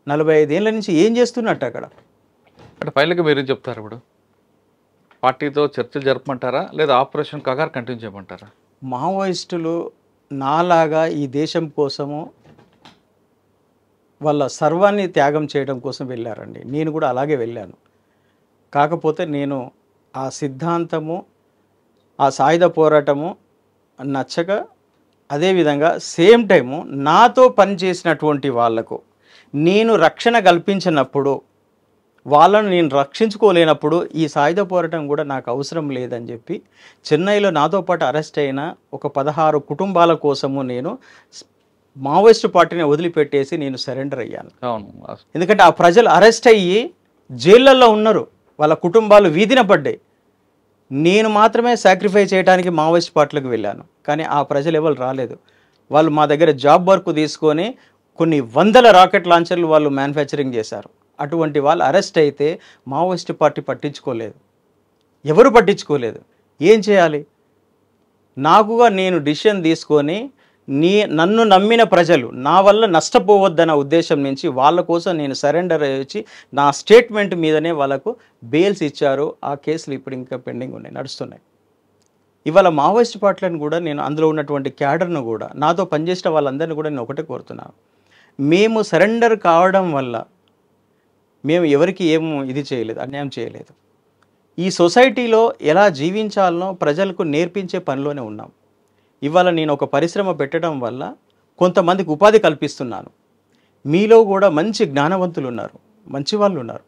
45 ఏళ్ళ నుంచి ఏం చేస్తున్నట్టు అక్కడ? అంటే ఫైనల్గా మీరు చెప్తారు, ఇప్పుడు పార్టీతో చర్చలు జరపమంటారా లేదా ఆపరేషన్ కగార్ కంటిన్యూ చేయమంటారా? మావోయిస్టులు నాలాగా ఈ దేశం కోసము వాళ్ళ సర్వాన్ని త్యాగం చేయడం కోసం వెళ్ళారండి. నేను కూడా అలాగే వెళ్ళాను. కాకపోతే నేను ఆ సిద్ధాంతము, ఆ సాయుధ పోరాటము నచ్చక, అదేవిధంగా సేమ్ టైము నాతో పనిచేసినటువంటి వాళ్లకు నేను రక్షణ కల్పించినప్పుడు, వాళ్ళను నేను రక్షించుకోలేనప్పుడు ఈ సాయుధ పోరాటం కూడా నాకు అవసరం లేదని చెప్పి చెన్నైలో నాతో పాటు అరెస్ట్ అయిన ఒక 16 కుటుంబాల కోసము నేను మావోయిస్టు పార్టీని వదిలిపెట్టేసి నేను సరెండర్ అయ్యాను. ఎందుకంటే ఆ ప్రజలు అరెస్ట్ అయ్యి జైళ్ళల్లో ఉన్నారు, వాళ్ళ కుటుంబాలు వీధిన పడ్డాయి. నేను మాత్రమే సాక్రిఫై చేయడానికి మావోయిస్ట్ పార్టీలకు వెళ్ళాను. కానీ ఆ ప్రజలు ఎవరు రాలేదు. వాళ్ళు మా దగ్గర జాబ్ వర్క్ తీసుకొని కొన్ని వందల రాకెట్ లాంచర్లు వాళ్ళు మ్యానుఫ్యాక్చరింగ్ చేశారు. అటువంటి వాళ్ళు అరెస్ట్ అయితే మావోయిస్ట్ పార్టీ పట్టించుకోలేదు, ఎవరు పట్టించుకోలేదు. ఏం చేయాలి? నాకుగా నేను డిసిషన్ తీసుకొని నన్ను నమ్మిన ప్రజలు నా వల్ల నష్టపోవద్దన్న ఉద్దేశం నుంచి వాళ్ళ కోసం నేను సరెండర్ అయ్యి నా స్టేట్మెంట్ మీదనే వాళ్ళకు బెయిల్స్ ఇచ్చారు. ఆ కేసులు ఇప్పుడు ఇంకా పెండింగ్ ఉన్నాయి, నడుస్తున్నాయి. ఇవాళ మావోయిస్ట్ పార్టీలను కూడా నేను అందులో ఉన్నటువంటి క్యాడర్ను కూడా నాతో పనిచేసిన వాళ్ళందరినీ కూడా నేను ఒకటే కోరుతున్నాను, మేము సరెండర్ కావడం వల్ల మేము ఎవరికి ఏమో ఇది చేయలేదు, అన్యాయం చేయలేదు. ఈ సొసైటీలో ఎలా జీవించాలనో ప్రజలకు నేర్పించే పనిలోనే ఉన్నాం. ఇవాళ నేను ఒక పరిశ్రమ పెట్టడం వల్ల కొంతమందికి ఉపాధి కల్పిస్తున్నాను. మీలో కూడా మంచి జ్ఞానవంతులు ఉన్నారు, మంచి వాళ్ళు ఉన్నారు,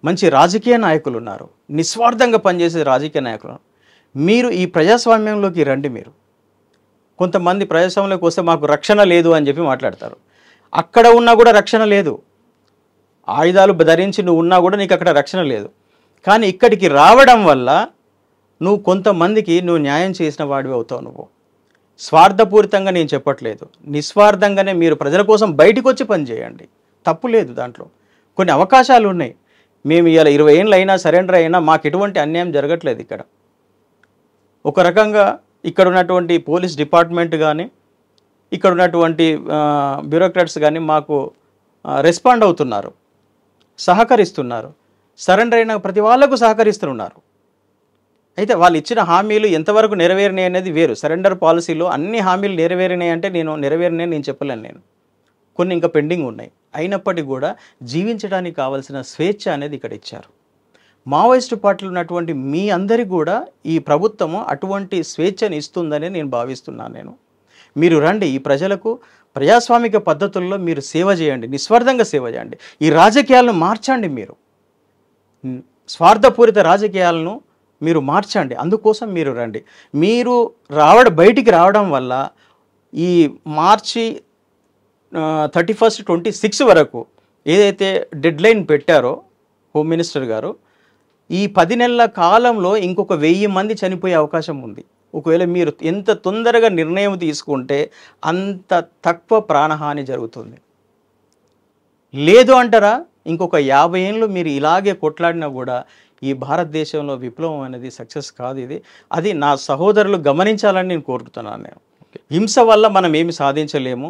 మంచి రాజకీయ నాయకులు ఉన్నారు, నిస్వార్థంగా పనిచేసే రాజకీయ నాయకులు. మీరు ఈ ప్రజాస్వామ్యంలోకి రండి. మీరు కొంతమంది ప్రజాస్వామ్యంలోకి వస్తే మాకు రక్షణ లేదు అని చెప్పి మాట్లాడతారు. అక్కడ ఉన్నా కూడా రక్షణ లేదు. ఆయుధాలు ధరించి నువ్వు ఉన్నా కూడా నీకు అక్కడ రక్షణ లేదు. కానీ ఇక్కడికి రావడం వల్ల నువ్వు కొంతమందికి నువ్వు న్యాయం చేసిన వాడివి అవుతావు. నువ్వు స్వార్థపూరితంగా నేను చెప్పట్లేదు, నిస్వార్థంగానే మీరు ప్రజల కోసం బయటకు వచ్చి పనిచేయండి, తప్పు లేదు దాంట్లో. కొన్ని అవకాశాలు ఉన్నాయి. మేము ఇవాళ 20 ఏళ్ళు అయినా సరెండర్ అయినా మాకు ఎటువంటి అన్యాయం జరగట్లేదు. ఇక్కడ ఒక రకంగా ఇక్కడ ఉన్నటువంటి పోలీస్ డిపార్ట్మెంట్ కానీ ఇక్కడ ఉన్నటువంటి బ్యూరోక్రాట్స్ కానీ మాకు రెస్పాండ్ అవుతున్నారు, సహకరిస్తున్నారు. సరెండర్ అయిన ప్రతి వాళ్ళకు సహకరిస్తున్నారు. అయితే వాళ్ళు ఇచ్చిన హామీలు ఎంతవరకు నెరవేరినాయి అనేది వేరు. సరెండర్ పాలసీలో అన్ని హామీలు నెరవేరినాయి అంటే నేను చెప్పలేను. నేను కొన్ని ఇంకా పెండింగ్ ఉన్నాయి. అయినప్పటికీ కూడా జీవించడానికి కావాల్సిన స్వేచ్ఛ అనేది ఇక్కడ ఇచ్చారు. మావోయిస్టు పార్టీలో ఉన్నటువంటి మీ అందరికీ కూడా ఈ ప్రభుత్వము అటువంటి స్వేచ్ఛని ఇస్తుందని నేను భావిస్తున్నాను. మీరు రండి, ఈ ప్రజలకు ప్రజాస్వామిక పద్ధతుల్లో మీరు సేవ చేయండి, నిస్వార్థంగా సేవ చేయండి. ఈ రాజకీయాలను మార్చండి, మీరు స్వార్థపూరిత రాజకీయాలను మీరు మార్చండి. అందుకోసం మీరు రండి. మీరు బయటికి రావడం వల్ల ఈ మార్చి 31, 26 వరకు ఏదైతే డెడ్లైన్ పెట్టారో హోమ్ మినిస్టర్ గారు, ఈ 10 నెలల కాలంలో ఇంకొక 1000 మంది చనిపోయే అవకాశం ఉంది. ఒకవేళ మీరు ఎంత తొందరగా నిర్ణయం తీసుకుంటే అంత తక్కువ ప్రాణహాని జరుగుతుంది. లేదు అంటారా, ఇంకొక 50 ఏళ్ళు మీరు ఇలాగే కొట్లాడినా కూడా ఈ భారతదేశంలో విప్లవం అనేది సక్సెస్ కాదు. అది నా సహోదరులు గమనించాలని నేను కోరుతున్నాను. నేను హింస వల్ల మనం ఏమి సాధించలేము.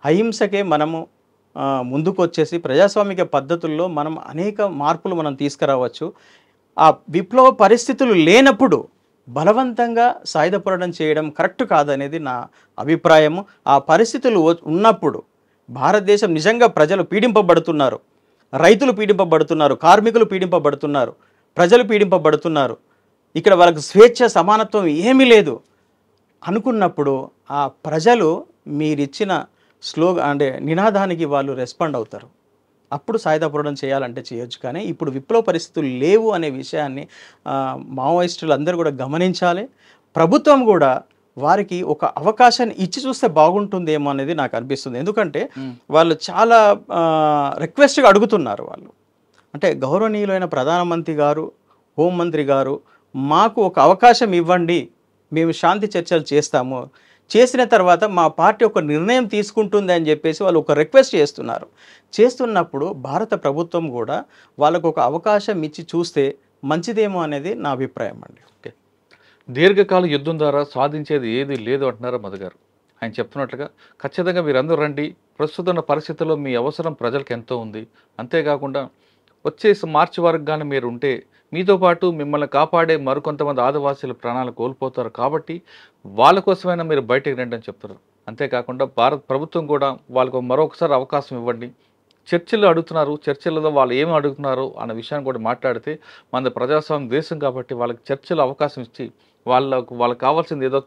అహింసకే మనము ముందుకు వచ్చేసి ప్రజాస్వామిక పద్ధతుల్లో మనం అనేక మార్పులు మనం తీసుకురావచ్చు. ఆ విప్లవ పరిస్థితులు లేనప్పుడు బలవంతంగా సాయుధ పోరాటం చేయడం కరెక్ట్ కాదనేది నా అభిప్రాయము. ఆ పరిస్థితులు ఉన్నప్పుడు భారతదేశం నిజంగా ప్రజలు పీడింపబడుతున్నారు, రైతులు పీడింపబడుతున్నారు, కార్మికులు పీడింపబడుతున్నారు, ప్రజలు పీడింపబడుతున్నారు, ఇక్కడ వాళ్ళకు స్వేచ్ఛ సమానత్వం ఏమీ లేదు అనుకున్నప్పుడు ఆ ప్రజలు మీరిచ్చిన నినాదానికి వాళ్ళు రెస్పాండ్ అవుతారు. అప్పుడు సాయుధ పోరాటం చేయాలంటే చేయొచ్చు. కానీ ఇప్పుడు విప్లవ పరిస్థితులు లేవు అనే విషయాన్ని మావోయిస్టులు అందరూ కూడా గమనించాలి. ప్రభుత్వం కూడా వారికి ఒక అవకాశాన్ని ఇచ్చి చూస్తే బాగుంటుందేమో అనేది నాకు అనిపిస్తుంది. ఎందుకంటే వాళ్ళు చాలా రిక్వెస్ట్గా అడుగుతున్నారు. వాళ్ళు అంటే గౌరవనీయులైన ప్రధానమంత్రి గారు, హోంమంత్రి గారు మాకు ఒక అవకాశం ఇవ్వండి, మేము శాంతి చర్చలు చేస్తాము, చేసిన తర్వాత మా పార్టీ ఒక నిర్ణయం తీసుకుంటుంది అని చెప్పేసి వాళ్ళు ఒక రిక్వెస్ట్ చేస్తున్నప్పుడు భారత ప్రభుత్వం కూడా వాళ్ళకు ఒక అవకాశం ఇచ్చి చూస్తే మంచిదేమో అనేది నా అభిప్రాయం అండి. ఓకే, దీర్ఘకాల యుద్ధం ద్వారా సాధించేది ఏది లేదు అంటున్నారా మధు గారు? ఆయన చెప్తున్నట్లుగా ఖచ్చితంగా మీరందరూ రండి. ప్రస్తుతం ఉన్న పరిస్థితుల్లో మీ అవసరం ప్రజలకు ఎంతో ఉంది. అంతేకాకుండా వచ్చే మార్చి వరకు కానీ మీరు ఉంటే మీతో పాటు మిమ్మల్ని కాపాడే మరికొంతమంది ఆదివాసీల ప్రాణాలు కోల్పోతారు. కాబట్టి వాళ్ళ కోసమైనా మీరు బయటకు రండి అని చెప్తారు. అంతేకాకుండా భారత ప్రభుత్వం కూడా వాళ్ళకు మరొకసారి అవకాశం ఇవ్వండి. చర్చలు అడుగుతున్నారు, చర్చలలో వాళ్ళు ఏమి అడుగుతున్నారు అన్న విషయాన్ని కూడా మాట్లాడితే మన ప్రజాస్వామ్య దేశం కాబట్టి వాళ్ళకి చర్చలు అవకాశం ఇచ్చి వాళ్ళకు కావాల్సింది ఏదో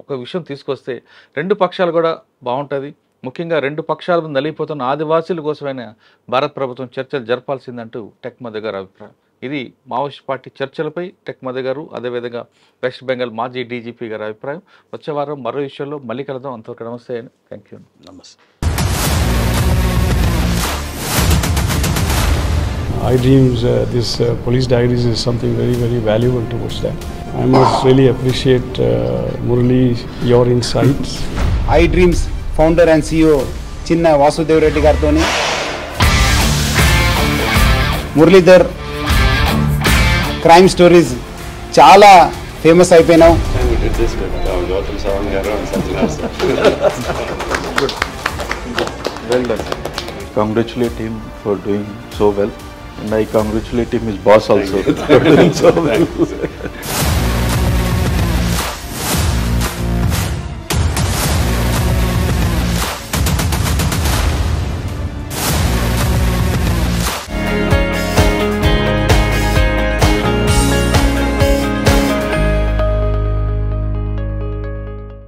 ఒక విషయం తీసుకొస్తే రెండు పక్షాలు కూడా బాగుంటుంది. ముఖ్యంగా రెండు పక్షాలు నలిగిపోతున్న ఆదివాసీల కోసమైనా భారత ప్రభుత్వం చర్చలు జరపాల్సిందంటూ టెక్ మధు గారి అభిప్రాయం. ఇది మావోయిస్ట్ పార్టీ చర్చలపై టెక్ మధు గారు, అదేవిధంగా వెస్ట్ బెంగాల్ మాజీ డీజీపీ గారి అభిప్రాయం. వచ్చే వారం మరో విషయంలో మళ్ళీ కలుద్దాం. అంతవరకు నమస్తే అండి. Thank you. నమస్తే. iDreams, this police diaries is something very, very valuable towards that. I must really appreciate Murali, your insights. iDreams founder and CEO Chinna Vasudev Reddy gartoni Muralidhar crime stories చాలా famous అయిపోయినావు. Well done. Congratulate him for doing so well. And I congratulate him, his boss also, for doing so well.